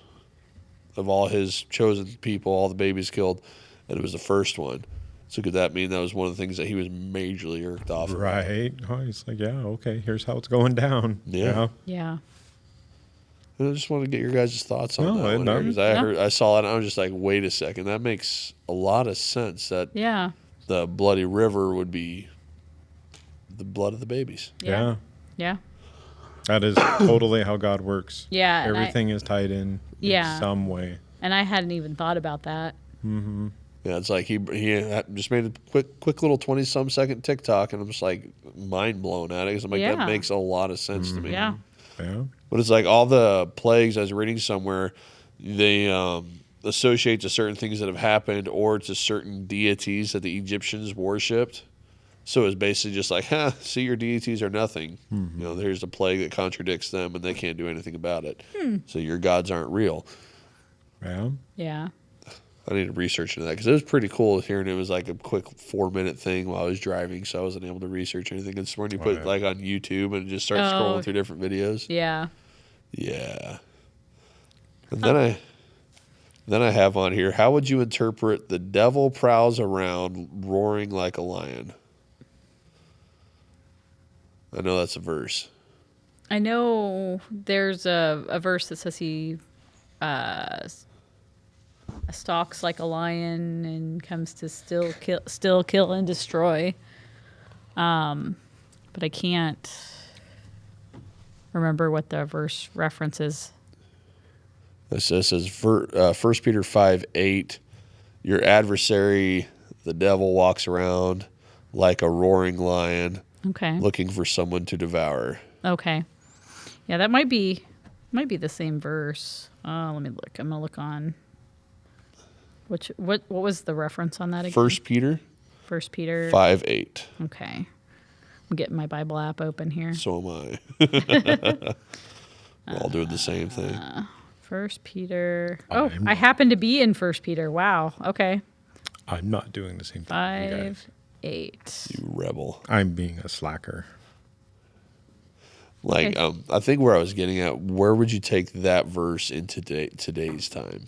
of all his chosen people, all the babies killed, and it was the first one. So could that mean that was one of the things that he was majorly irked off of? Right. Oh, he's like, yeah, okay, here's how it's going down. Yeah. Yeah. And I just want to get your guys' thoughts on No, that one. no. Because I saw it and I was just like, wait a second, that makes a lot of sense that Yeah. the bloody river would be the blood of the babies. Yeah. Yeah. That is totally how God works. Yeah. and Everything is tied in Yeah. some way. I hadn't even thought about that. Yeah, it's like he just made a quick little 20-some second TikTok, and I'm just like mind blown at it because I'm like, Yeah. that makes a lot of sense to me. Yeah. Yeah. But it's like all the plagues I was reading somewhere, they associate to certain things that have happened or to certain deities that the Egyptians worshipped. So it's basically just like, see, your deities are nothing. There's a plague that contradicts them, and they can't do anything about it. So your gods aren't real. Yeah. Yeah. I need to research into that because it was pretty cool hearing it was like a quick 4-minute thing while I was driving, so I wasn't able to research anything. It's when you put it like on YouTube and just start scrolling through different videos. Yeah. Yeah. And then I have on here, how would you interpret the devil prowls around roaring like a lion? I know that's a verse. I know there's a verse that says he stalks like a lion and comes to still kill and destroy. But I can't remember what the verse references. This says 1 Peter 5:8, your adversary, the devil, walks around like a roaring lion, Okay. looking for someone to devour. Okay. Yeah, that might be the same verse. Let me look. I'm gonna look on. What was the reference on that again? 1 Peter 1 Peter 5:8. Okay. I'm getting my Bible app open here. So am I. We're all doing the same thing. 1 Peter. Oh, I happen to be in 1 Peter. Wow. Okay. I'm not doing the same thing. You guys. 5:8. You rebel. I'm being a slacker. Like, Okay. I think where I was getting at, where would you take that verse in today's time?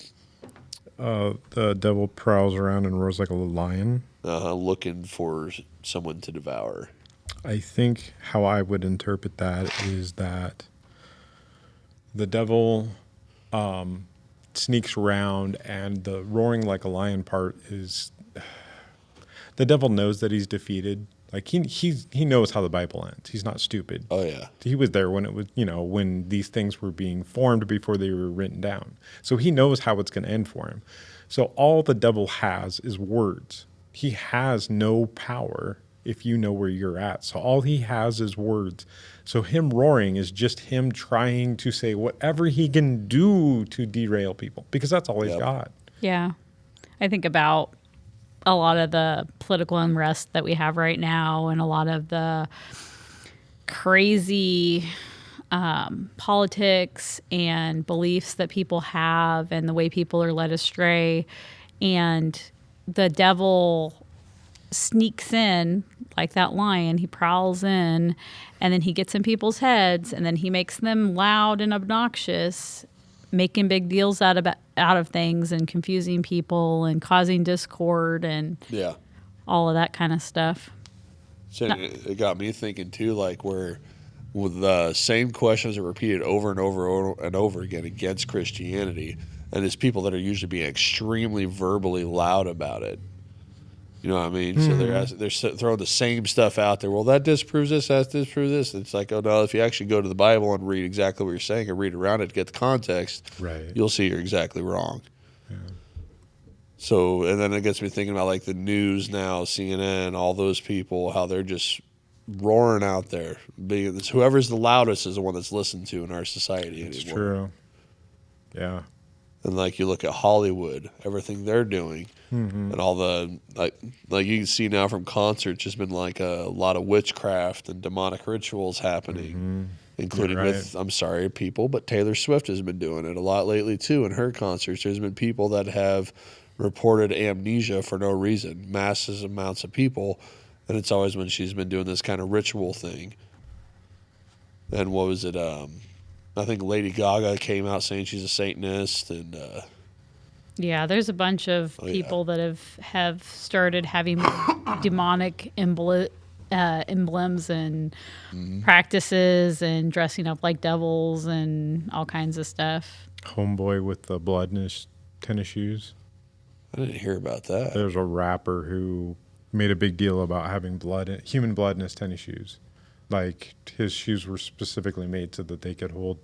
The devil prowls around and roars like a lion. Looking for someone to devour. I think how I would interpret that is that the devil sneaks around, and the roaring like a lion part is the devil knows that he's defeated. Like he knows how the Bible ends. He's not stupid. Oh, yeah. He was there when it was, when these things were being formed before they were written down. So he knows how it's going to end for him. So all the devil has is words. He has no power if you know where you're at. So all he has is words. So him roaring is just him trying to say whatever he can do to derail people, because that's all he's got. Yeah. I think about a lot of the political unrest that we have right now and a lot of the crazy politics and beliefs that people have and the way people are led astray. And the devil sneaks in like that lion. He prowls in, and then he gets in people's heads, and then he makes them loud and obnoxious, making big deals out of things and confusing people and causing discord and all of that kind of stuff. So it got me thinking too, like where with the same questions are repeated over and over and over again against Christianity, and it's people that are usually being extremely verbally loud about it. You know what I mean? Mm-hmm. So they're throwing the same stuff out there. Well, that disproves this, that disproves this. It's like, oh no, if you actually go to the Bible and read exactly what you're saying and read around it to get the context, Right. you'll see you're exactly wrong. Yeah. So, and then it gets me thinking about like the news now, CNN, all those people, how they're just roaring out there. Whoever's the loudest is the one that's listened to in our society anymore. It's true. Yeah. And like you look at Hollywood, everything they're doing, and all the like you can see now from concerts, there's been like a lot of witchcraft and demonic rituals happening, including with I'm sorry people, but Taylor Swift has been doing it a lot lately too. In her concerts, there's been people that have reported amnesia for no reason, massive amounts of people, and it's always when she's been doing this kind of ritual thing. And what was it? I think Lady Gaga came out saying she's a Satanist, and Yeah, there's a bunch of people that have started having demonic emblems and practices and dressing up like devils and all kinds of stuff. Homeboy with the blood in his tennis shoes. I didn't hear about that. There's a rapper who made a big deal about having human blood in his tennis shoes. Like his shoes were specifically made so that they could hold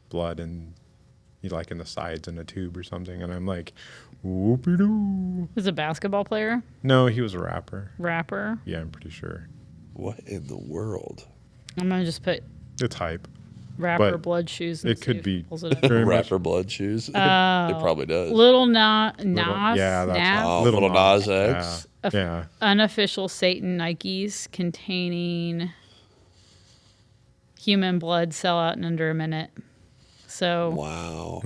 blood and like in the sides in a tube or something. And I'm like, whoopie-doo. Was a basketball player? No, he was a rapper. Rapper? Yeah, I'm pretty sure. What in the world? I'm going to just put It's hype. rapper But blood shoes. And it could see if be it pulls it up. very much. Rapper blood shoes? It probably does. Little Nas. Yeah, that's Nas? Oh, Little Little Nas Nas, X. Yeah. Unofficial Satan Nikes containing human blood sell out in under a minute. So Wow.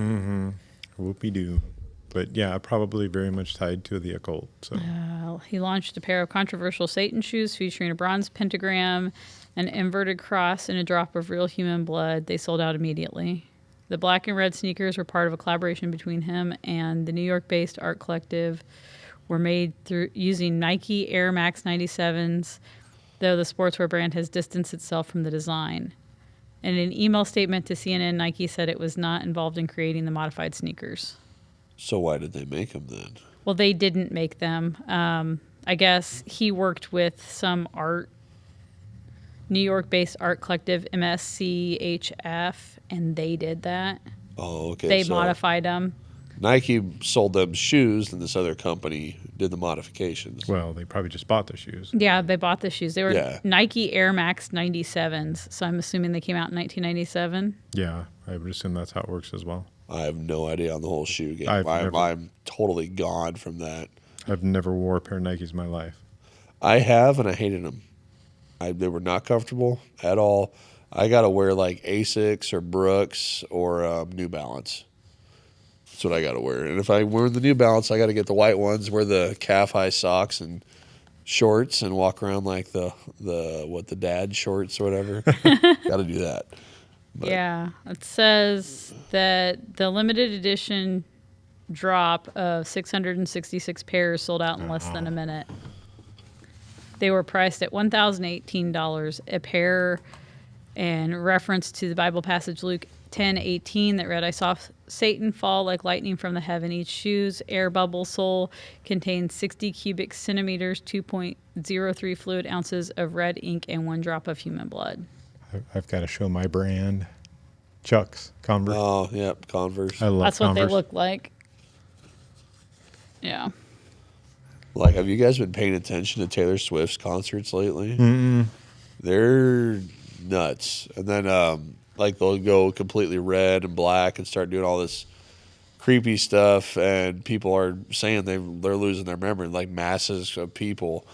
Whoopie doo. But yeah, probably very much tied to the occult. So he launched a pair of controversial Satan shoes featuring a bronze pentagram, an inverted cross, and a drop of real human blood. They sold out immediately. The black and red sneakers were part of a collaboration between him and the New York-based art collective. Were made through using Nike Air Max 97s, though the sportswear brand has distanced itself from the design. In an email statement to CNN, Nike said it was not involved in creating the modified sneakers. So why did they make them then? Well, they didn't make them. I guess he worked with some New York-based art collective, MSCHF, and they did that. Oh, okay. They so modified them. Nike sold them shoes, and this other company did the modifications. well, they probably just bought the shoes. Yeah, they bought the shoes. They were Yeah. Nike Air Max 97s, so I'm assuming they came out in 1997. Yeah, I would assume that's how it works as well. I have no idea on the whole shoe game. I've I'm totally gone from that. I've never wore a pair of Nikes in my life. I have, and I hated them. They were not comfortable at all. I got to wear like Asics or Brooks or New Balance. That's what I got to wear. And if I wear the New Balance, I got to get the white ones, wear the calf-high socks and shorts, and walk around like the dad shorts or whatever. Got to do that. But- Yeah, it says that the limited edition drop of 666 pairs sold out in less than a minute. They were priced at $1,018 a pair, in reference to the Bible passage Luke 10:18 that read, "I saw Satan fall like lightning from the heaven. Each shoe's air bubble sole contains 60 cubic centimeters, 2.03 fluid ounces of red ink, and 1 drop of human blood." I've got to show my brand. Chucks, Converse. Oh, yep, Converse. I love That's what Converse. they look like. Yeah. Like, have you guys been paying attention to Taylor Swift's concerts lately? They're nuts. And then, like, they'll go completely red and black and start doing all this creepy stuff, and people are saying they're losing their memory, like masses of people.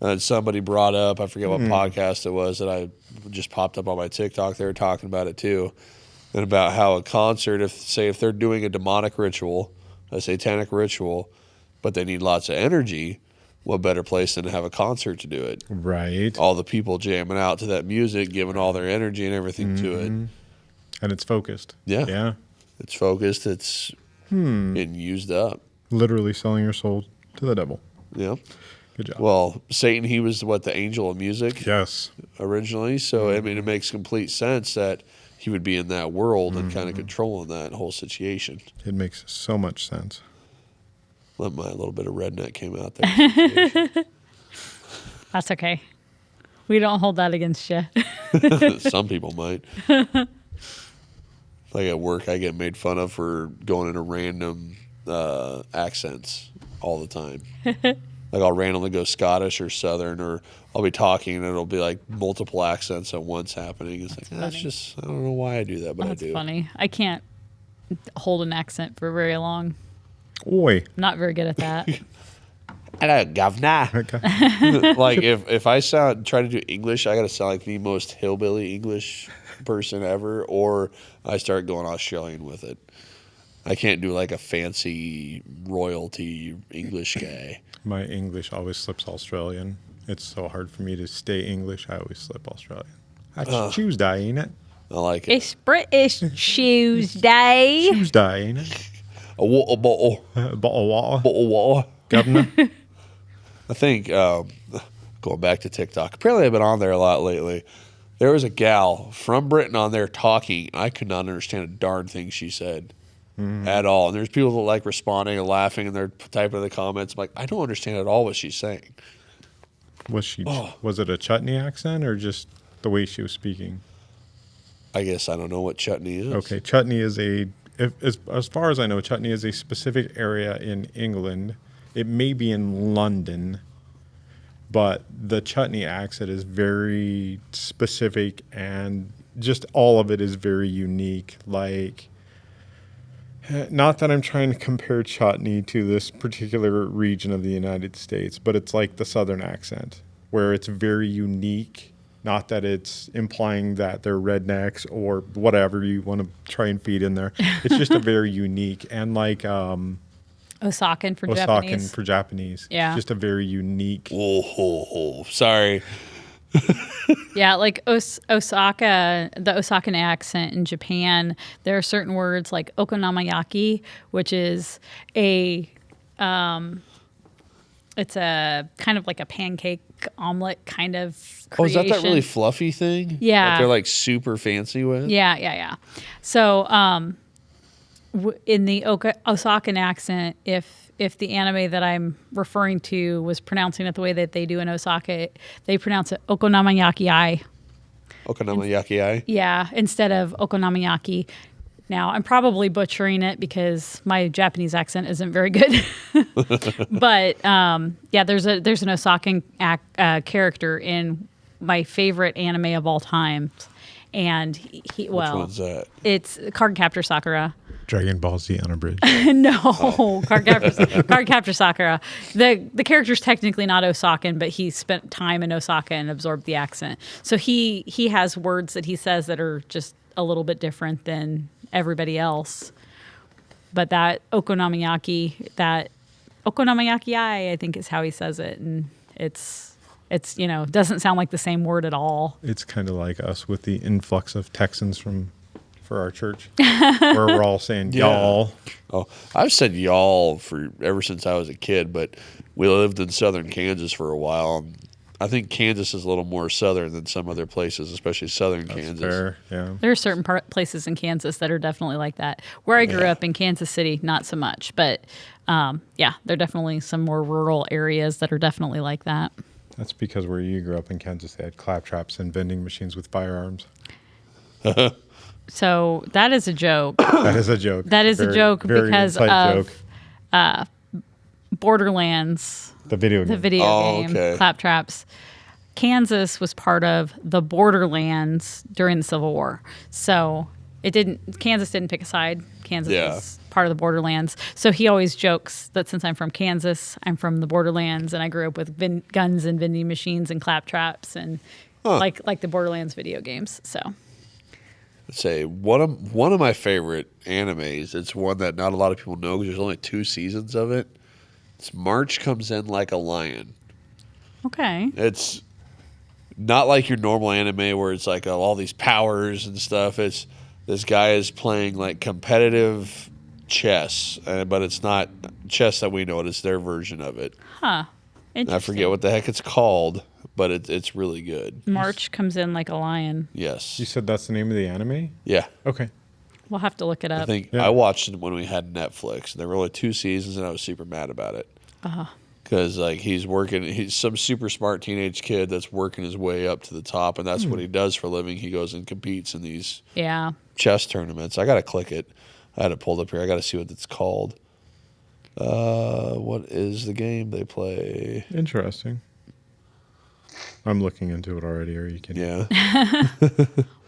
And somebody brought up, I forget what podcast it was that I just popped up on my TikTok. They were talking about it too, and about how a concert, if they're doing a demonic ritual, a satanic ritual, but they need lots of energy, what better place than to have a concert to do it? Right. All the people jamming out to that music, giving all their energy and everything to it. And it's focused. Yeah. Yeah. It's focused. It's getting used up. Literally selling your soul to the devil. Yeah. Good job. Well, Satan, he was the angel of music Yes. originally. So, I mean, it makes complete sense that he would be in that world and kind of controlling that whole situation. It makes so much sense. Let my little bit of redneck came out there. That's okay. We don't hold that against you. Some people might. Like at work, I get made fun of for going into random accents all the time. Like I'll randomly go Scottish or Southern, or I'll be talking and it'll be like multiple accents at once happening. It's like, that's just, I don't know why I do that, but That's I do. funny. I can't hold an accent for very long. Oi. I'm not very good at that. Hello, governor. Okay. Like if I try to do English, I got to sound like the most hillbilly English person ever, or I start going Australian with it. I can't do like a fancy royalty English guy. My English always slips Australian. It's so hard for me to stay English. I always slip Australian. That's Tuesday, ain't it? I like it. It's British Tuesday. Tuesday, ain't it? A bottle A bottle of water. of water. Governor. I think going back to TikTok. Apparently, I've been on there a lot lately. There was a gal from Britain on there talking. I could not understand a darn thing she said at all. And there's people that like responding and laughing, and they're typing in the comments. I'm like, I don't understand at all what she's saying. Was it a chutney accent or just the way she was speaking? I guess I don't know what chutney is. Okay, chutney is as far as I know, chutney is a specific area in England. It may be in London, but the chutney accent is very specific, and just all of it is very unique. Like Not that I'm trying to compare chutney to this particular region of the United States, but it's like the Southern accent, where it's very unique. Not that it's implying that they're rednecks or whatever you want to try and feed in there. It's just a very unique and like Osakan for Osakan Japanese. for Japanese. Yeah. Just a very unique. Oh, sorry. Yeah, like Osaka, the Osakan accent in Japan, there are certain words like okonomiyaki, which is it's a kind of like a pancake omelet kind of Oh, is creation. that really fluffy thing? Yeah. That they're like super fancy with? Yeah. So, in the Osakan accent, if the anime that I'm referring to was pronouncing it the way that they do in Osaka, they pronounce it okonomiyaki. Okonomiyaki. Yeah, instead of okonomiyaki. Now, I'm probably butchering it because my Japanese accent isn't very good. But yeah, there's an Osakan character in my favorite anime of all time, and Which one's that? it's Cardcaptor Sakura. Dragon Ball Z Unabridged. No, Cardcaptor Sakura. The character's technically not Osakan, but he spent time in Osaka and absorbed the accent. So he has words that he says that are just a little bit different than everybody else. But that okonomiyaki, I think is how he says it, and it's doesn't sound like the same word at all. It's kind of like us with the influx of Texans for our church, where we're all saying Yeah. y'all. Oh, I've said y'all ever since I was a kid, but we lived in southern Kansas for a while. And I think Kansas is a little more southern than some other places, especially southern Kansas. Fair, yeah. There are certain places in Kansas that are definitely like that. Where I grew up in Kansas City, not so much, but yeah, there are definitely some more rural areas that are definitely like that. That's because where you grew up in Kansas, they had claptraps and vending machines with firearms. So that is a joke. That is a joke. That is a joke very because inside of joke. Borderlands, The video the game. video Oh, game, okay. Claptraps. Kansas was part of the Borderlands during the Civil War. So Kansas didn't pick a side. Kansas Yeah. was part of the Borderlands. So he always jokes that since I'm from Kansas, I'm from the Borderlands, and I grew up with guns and vending machines and claptraps and like the Borderlands video games. So Say one of my favorite animes. It's one that not a lot of people know because there's only 2 seasons of it. It's March Comes In Like a Lion. okay. It's not like your normal anime where it's like all these powers and stuff. It's this guy is playing like competitive chess, but it's not chess that we know it. It's their version of it. Huh. And I forget what the heck it's called, but it's really good. March Comes In Like a Lion. Yes. You said that's the name of the anime? Yeah. Okay. We'll have to look it I up. think Yeah. I watched it when we had Netflix. There were only 2 seasons, and I was super mad about it. Because like he's some super smart teenage kid that's working his way up to the top, and that's what he does for a living. He goes and competes in these Yeah. chess tournaments. I gotta click it. I had it pulled up here. I gotta see what it's called. What is the game they play? Interesting. I'm looking into it already. Are you kidding? Yeah.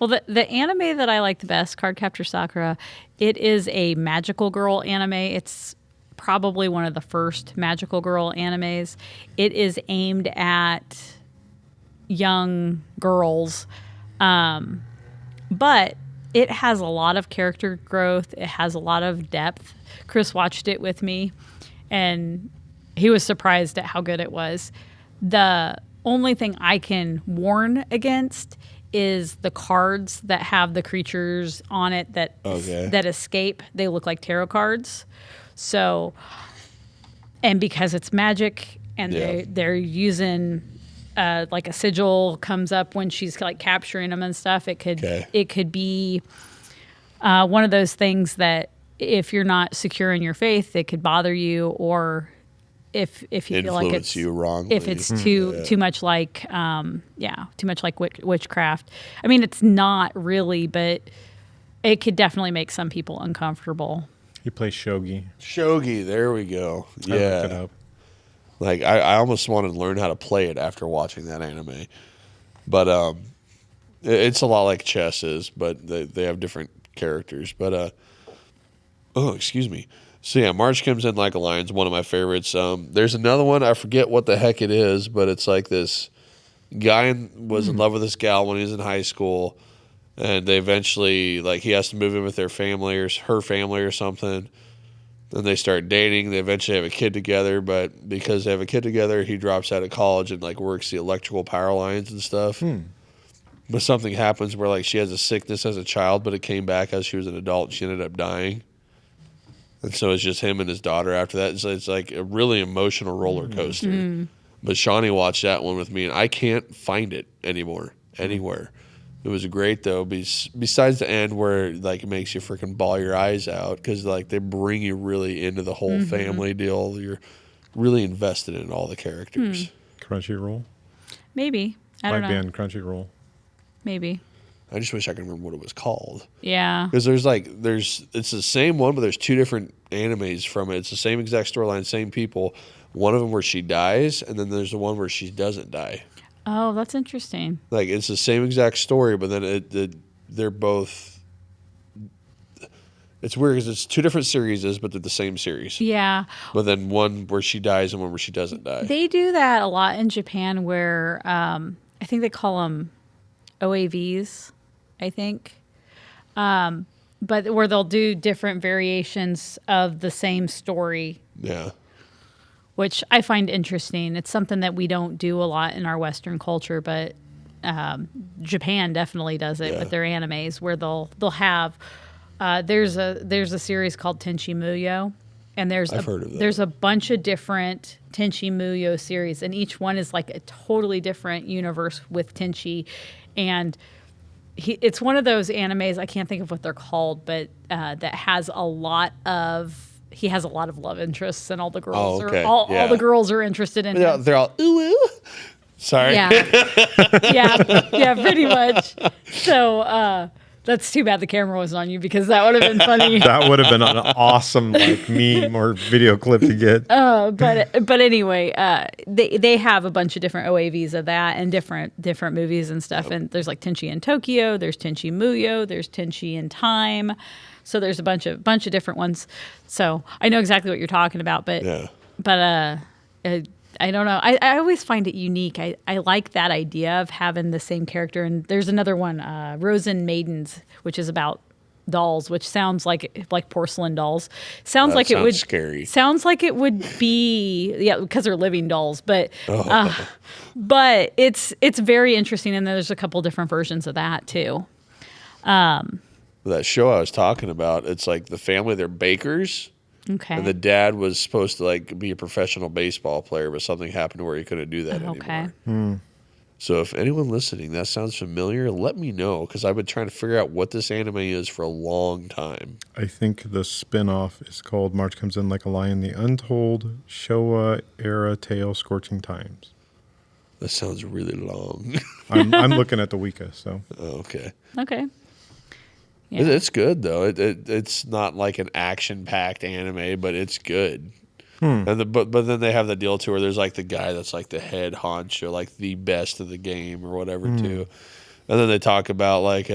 Well, the anime that I like the best, Cardcaptor Sakura, it is a magical girl anime. It's probably one of the first magical girl animes. It is aimed at young girls, but it has a lot of character growth. It has a lot of depth. Chris watched it with me, and he was surprised at how good it was. The only thing I can warn against is the cards that have the creatures on it that escape. They look like tarot cards. So, and because it's magic and they're using like a sigil comes up when she's like capturing them and stuff, it could be one of those things that if you're not secure in your faith, it could bother you, or if you feel like Influence it's you wrongly. if it's too much like too much like witchcraft. I mean, it's not really, but it could definitely make some people uncomfortable. You play shogi. Shogi, there we go. I looked it Yeah. up. Like I almost wanted to learn how to play it after watching that anime. But it's a lot like chess is, but they have different characters. But Oh, excuse me. So yeah, March Comes In Like a Lion's one of my favorites. There's another one, I forget what the heck it is, but it's like this guy was in love with this gal when he was in high school, and they eventually, like, he has to move in with their family or her family or something. Then they start dating. They eventually have a kid together, but because they have a kid together, he drops out of college and like works the electrical power lines and stuff. But something happens where like she has a sickness as a child, but it came back as she was an adult. And she ended up dying. And so it's just him and his daughter after that. So it's like a really emotional roller coaster. But Shawnee watched that one with me, and I can't find it anymore, anywhere. It was great, though, besides the end where like it makes you freaking bawl your eyes out because like they bring you really into the whole family deal. You're really invested in all the characters. Crunchyroll. Maybe. I don't Might know. be on Crunchyroll. Maybe. I just wish I could remember what it was called. Yeah. Because it's the same one, but there's two different animes from it. It's the same exact storyline, same people. One of them where she dies, and then there's the one where she doesn't die. Oh, that's interesting. Like it's the same exact story, but then they're both. It's weird because it's two different series, but they're the same series. Yeah. But then one where she dies and one where she doesn't die. They do that a lot in Japan where I think they call them OAVs, I think. But where they'll do different variations of the same story, Yeah. which I find interesting. It's something that we don't do a lot in our Western culture, but Japan definitely does it with their animes where they'll have there's a series called Tenchi Muyo, and I've heard of that. there's a bunch of different Tenchi Muyo series, and each one is like a totally different universe with Tenchi, and it's one of those animes, I can't think of what they're called, but that has a lot of. He has a lot of love interests, and all the girls all the girls are interested in him. They're all ooh ooh. Sorry. Yeah, yeah, pretty much. So that's too bad the camera wasn't on you because that would have been funny. That would have been an awesome like meme or video clip to get. But anyway, they have a bunch of different OAVs of that and different movies and stuff. And there's like Tenchi in Tokyo, there's Tenchi Muyo, there's Tenchi in Time. So there's a bunch of different ones. So I know exactly what you're talking about, but I don't know. I always find it unique. I like that idea of having the same character. And there's another one, Rosen Maidens, which is about dolls, which sounds like porcelain dolls. Sounds like it would scary. Sounds like it would be because they're living dolls, but but it's very interesting. And there's a couple different versions of that too. That show I was talking about, it's like the family, they're bakers. Okay. And the dad was supposed to like be a professional baseball player, but something happened where he couldn't do that anymore. So if anyone listening, that sounds familiar, let me know because I've been trying to figure out what this anime is for a long time. I think the spin-off is called March Comes In Like a Lion, The Untold Showa Era Tale Scorching Times. That sounds really long. I'm looking at the Wika, so. Okay. Okay. Yeah. It's good though. It's not like an action-packed anime, but it's good. And but then they have the deal too where there's like the guy that's like the head honcho, like the best of the game or whatever too. And then they talk about like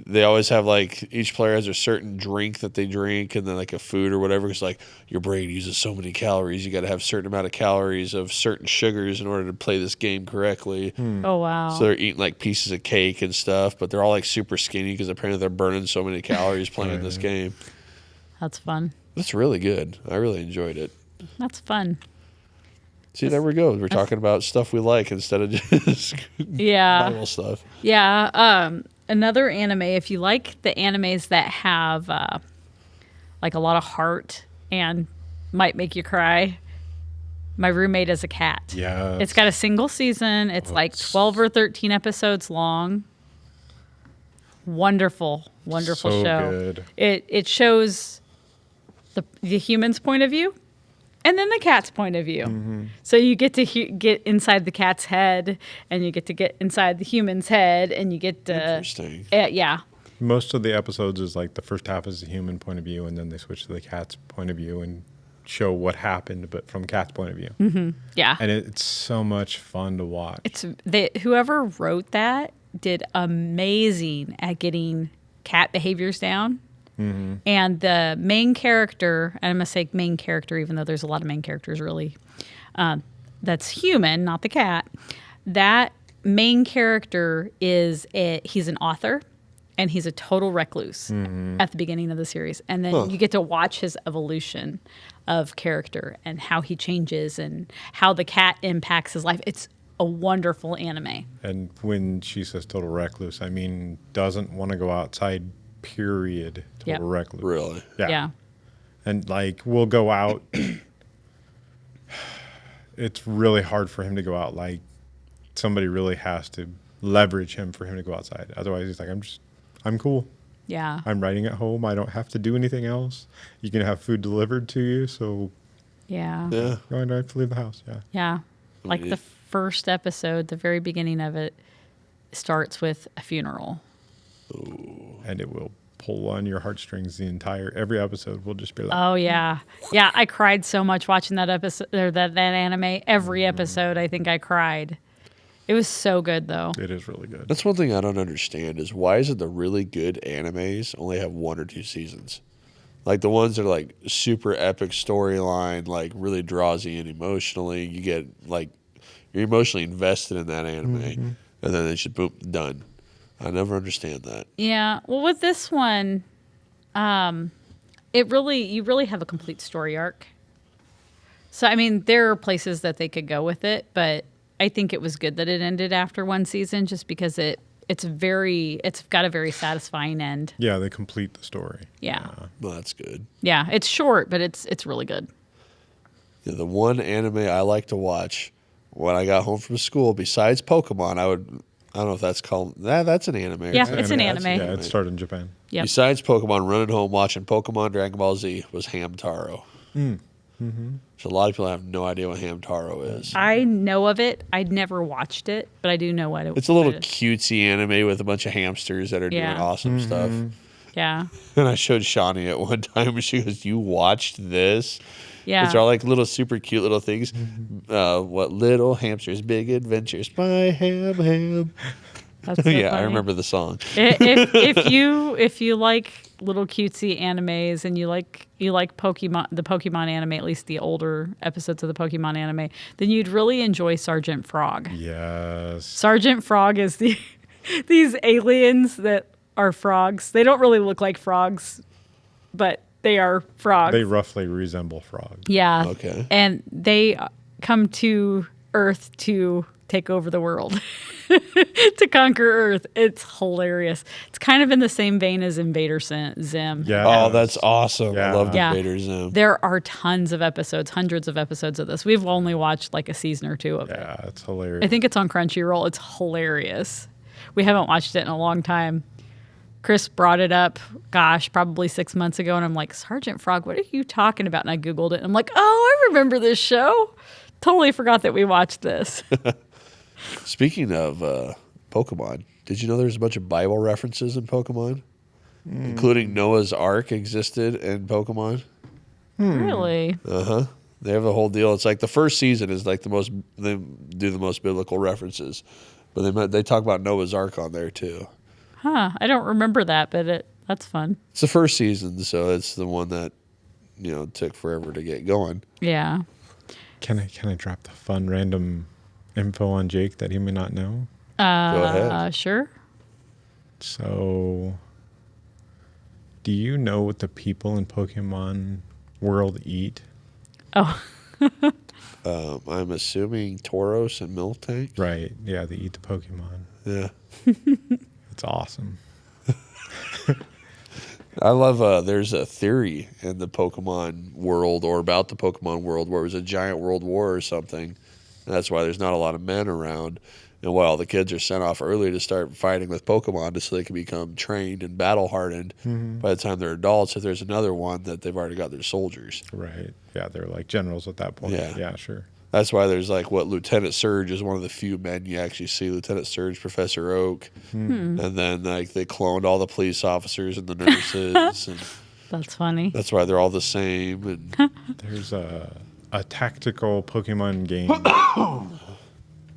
they always have like each player has a certain drink that they drink and then like a food or whatever. It's like your brain uses so many calories. You got to have a certain amount of calories of certain sugars in order to play this game correctly. Oh, wow. So they're eating like pieces of cake and stuff, but they're all like super skinny because apparently they're burning so many calories playing this game. That's fun. That's really good. I really enjoyed it. That's fun. See, there we go. We're talking about stuff we like instead of just Bible stuff. Yeah. Another anime, if you like the animes that have like a lot of heart and might make you cry, My Roommate is a Cat. Yeah. It's got a single season. It's like 12 or 13 episodes long. Wonderful, wonderful So show. good. It shows the human's point of view and then the cat's point of view. So you get to get inside the cat's head and you get to get inside the human's head and you get to... Interesting. Yeah. Most of the episodes is like the first half is the human point of view, and then they switch to the cat's point of view and show what happened, but from cat's point of view. Yeah. And it's so much fun to watch. Whoever wrote that did amazing at getting cat behaviors down. And the main character, and I'm going to say main character, even though there's a lot of main characters really, that's human, not the cat. That main character he's an author, and he's a total recluse at the beginning of the series. And then you get to watch his evolution of character and how he changes and how the cat impacts his life. It's a wonderful anime. And when she says total recluse, I mean doesn't want to go outside, period. Total Yep. recluse. Really? Yeah. And like we'll go out. It's really hard for him to go out. Like somebody really has to leverage him for him to go outside. Otherwise he's like, I'm cool. Yeah. I'm writing at home. I don't have to do anything else. You can have food delivered to you, so Yeah. Yeah. I don't have to leave the house. Yeah. Yeah. Like the first episode, the very beginning of it starts with a funeral. And it will pull on your heartstrings. Every episode will just be like, Oh yeah. Yeah, I cried so much watching that episode or that anime. Every episode I think I cried. It was so good though. it is really good. That's one thing I don't understand is why is it the really good animes only have 1 or 2 seasons? Like the ones that are like super epic storyline, like really draws you in emotionally. You get like you're emotionally invested in that anime, and then it's just boom, done. I never understand that. Yeah. Well, with this one, you really have a complete story arc. So I mean, there are places that they could go with it, but I think it was good that it ended after one season, just because it's got a very satisfying end. Yeah, they complete the story. Yeah. Well, that's good. Yeah. It's short, but it's really good. Yeah, the one anime I like to watch when I got home from school, besides Pokemon, I don't know if that's called that's an anime. Yeah, right? it's an That's- anime. Yeah, it started in Japan. Yep. Besides Pokemon, running home watching Pokemon Dragon Ball Z was Hamtaro. So a lot of people have no idea what Hamtaro is. I know of it. I'd never watched it, but I do know what it It's a little what it is. cutesy anime with a bunch of hamsters that are doing Yeah. awesome stuff. Yeah. And I showed Shawnee at one time, and she goes, "You watched this?" Yeah. Which are like little super cute little things. What little hamsters, big adventures by Ham. That's so Yeah, I funny. remember the song. if you like little cutesy animes and you like Pokemon, the Pokemon anime, at least the older episodes of the Pokemon anime, then you'd really enjoy Sergeant Frog. Yes. Sergeant Frog is these aliens that are frogs. They don't really look like frogs, but they are frogs. They roughly resemble frogs. Yeah. Okay. And they come to Earth to take over the world, to conquer Earth. It's hilarious. It's kind of in the same vein as Invader Zim. Yeah. Oh, that's awesome. I Yeah. love Yeah. Invader Zim. There are tons of episodes, hundreds of episodes of this. We've only watched like a season or two of it. Yeah, it's hilarious. I think it's on Crunchyroll. It's hilarious. We haven't watched it in a long time. Chris brought it up, gosh, probably 6 months ago, and I'm like, Sergeant Frog, what are you talking about? And I Googled it, and I'm like, oh, I remember this show. Totally forgot that we watched this. Speaking of Pokemon, did you know there's a bunch of Bible references in Pokemon? Including Noah's Ark existed in Pokemon. Really? They have the whole deal. It's like the first season is like they do the most biblical references. But they talk about Noah's Ark on there too. Huh. I don't remember that, but that's fun. It's the first season, so it's the one that took forever to get going. Yeah. Can I drop the fun random info on Jake that he may not know? Go ahead. Sure. So, do you know what the people in Pokemon world eat? Oh, I'm assuming Tauros and Miltank. Right. Yeah, they eat the Pokemon. Yeah. It's awesome. I love there's a theory in the Pokemon world or about the Pokemon world where it was a giant world war or something. And that's why there's not a lot of men around. And why all the kids are sent off early to start fighting with Pokemon just so they can become trained and battle hardened by the time they're adults. If there's another one that they've already got their soldiers. Right. Yeah, they're like generals at that point. Yeah. Yeah, sure. That's why there's like Lieutenant Surge is one of the few men you actually see. Lieutenant Surge, Professor Oak, and then like they cloned all the police officers and the nurses, and that's funny. that's why they're all the same. And There's a tactical Pokemon game. I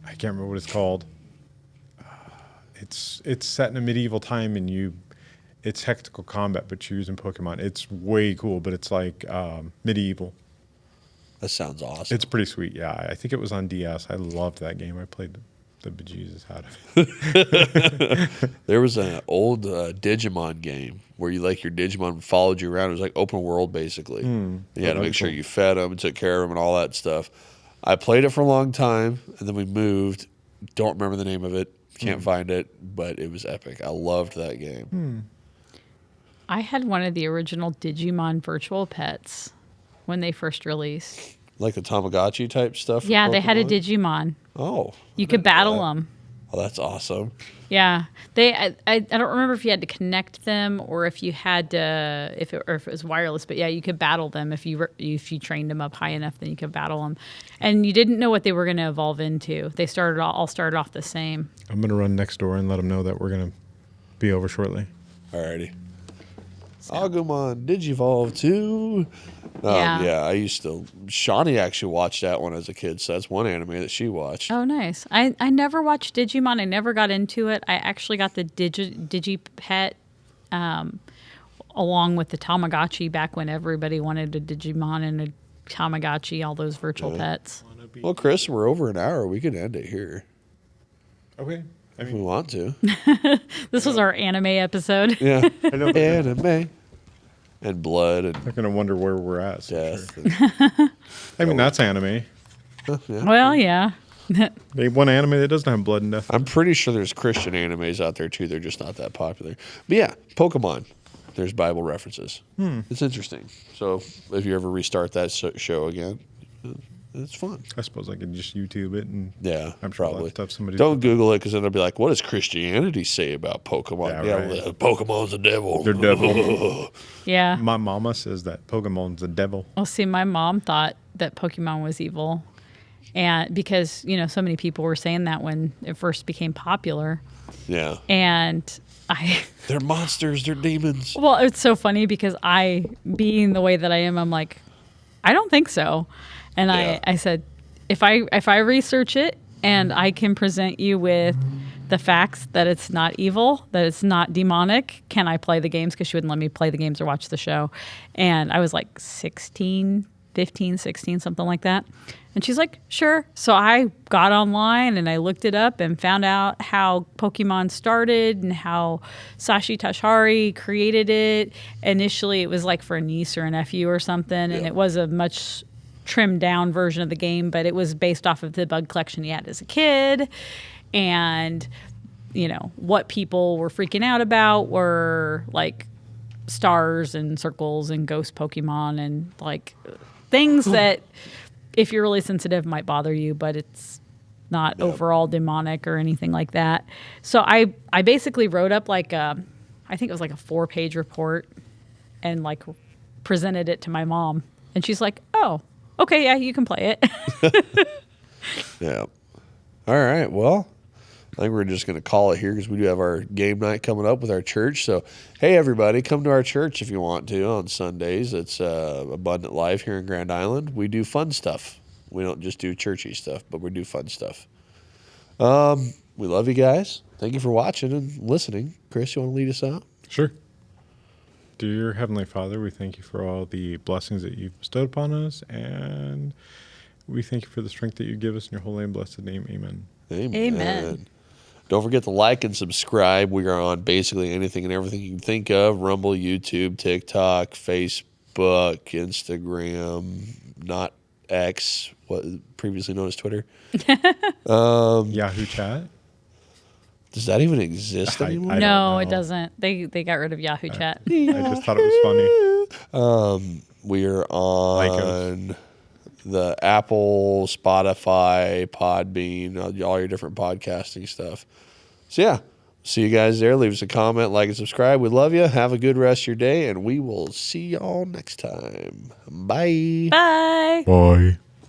can't remember what it's called. It's set in a medieval time, and it's tactical combat, but you're using Pokemon. It's way cool, but it's like medieval. That sounds awesome. It's pretty sweet. Yeah, I think it was on DS. I loved that game. I played the bejesus out of it. There was an old Digimon game where you like your Digimon followed you around. It was like open world basically. You had to make sure you fed them and took care of them and all that stuff. I played it for a long time, and then we moved. Don't remember the name of it. Can't find it, but it was epic. I loved that game. I had one of the original Digimon virtual pets when they first released. Like the Tamagotchi type stuff. for Yeah, they had a Pokemon? Digimon. Oh, You could battle them. oh, that's awesome. Yeah, I don't remember if you had to connect them or if you had to if it was wireless. But yeah, you could battle them if you trained them up high enough. Then you could battle them, and you didn't know what they were going to evolve into. They all started off the same. I'm gonna run next door and let them know that we're gonna be over shortly. Alrighty. Agumon Digivolve 2. Yeah. I used to. Shawnee actually watched that one as a kid, so that's one anime that she watched. Oh, nice. I never watched Digimon. I never got into it. I actually got the Digipet along with the Tamagotchi back when everybody wanted a Digimon and a Tamagotchi, all those virtual pets. Well, Chris, we're over an hour. We can end it here Okay. I if we mean, want to. This was our anime episode. Yeah. I know Anime. And blood and they're gonna wonder where we're at. So death. sure. I mean, that's anime. Well, yeah. They one anime that doesn't have blood and death. I'm pretty sure there's Christian animes out there too. They're just not that popular. But yeah, Pokemon. There's Bible references. It's interesting. So if you ever restart that show again, it's fun. I suppose I could just YouTube it and Yeah, I'm sure all probably. that stuff somebody Don't Google it because then they'll be like, "What does Christianity say about Pokemon?" Yeah, right. well, Pokemon's the devil. They're devil. Yeah. My mama says that Pokemon's the devil. Well, see, my mom thought that Pokemon was evil. And because, so many people were saying that when it first became popular. Yeah, And they're monsters. They're demons. well, it's so funny because being the way that I am, I'm like, I don't think so. And Yeah. I said, if I research it and I can present you with the facts that it's not evil, that it's not demonic, can I play the games? Because she wouldn't let me play the games or watch the show. And I was like 15, 16, something like that. And she's like, sure. So I got online and I looked it up and found out how Pokemon started and how Sashi Tashari created it. Initially, it was like for a niece or a nephew or something. And Yeah. it was a much trimmed down version of the game, but it was based off of the bug collection he had as a kid. And, what people were freaking out about were like stars and circles and ghost Pokemon and like things that if you're really sensitive might bother you, but it's not overall demonic or anything like that. So I basically wrote up I think it was like a 4-page report and like presented it to my mom. And she's like, oh, okay, yeah, you can play it. Yeah. All right. Well, I think we're just going to call it here because we do have our game night coming up with our church. So, hey, everybody, come to our church if you want to on Sundays. It's Abundant Life here in Grand Island. We do fun stuff. We don't just do churchy stuff, but we do fun stuff. We love you guys. Thank you for watching and listening. Chris, you want to lead us out? Sure. Dear Heavenly Father, we thank you for all the blessings that you've bestowed upon us, and we thank you for the strength that you give us in your holy and blessed name. Amen. Amen. Don't forget to like and subscribe. We are on basically anything and everything you can think of: Rumble, YouTube, TikTok, Facebook, Instagram, not X, what previously known as Twitter. Yahoo Chat. Does that even exist I anymore? don't No, know. it doesn't. They got rid of Yahoo Chat. I just thought it was funny. We are on the Apple, Spotify, Podbean, all your different podcasting stuff. So, yeah, see you guys there. Leave us a comment, like, and subscribe. We love you. Have a good rest of your day, and we will see y'all next time. Bye. Bye. Bye.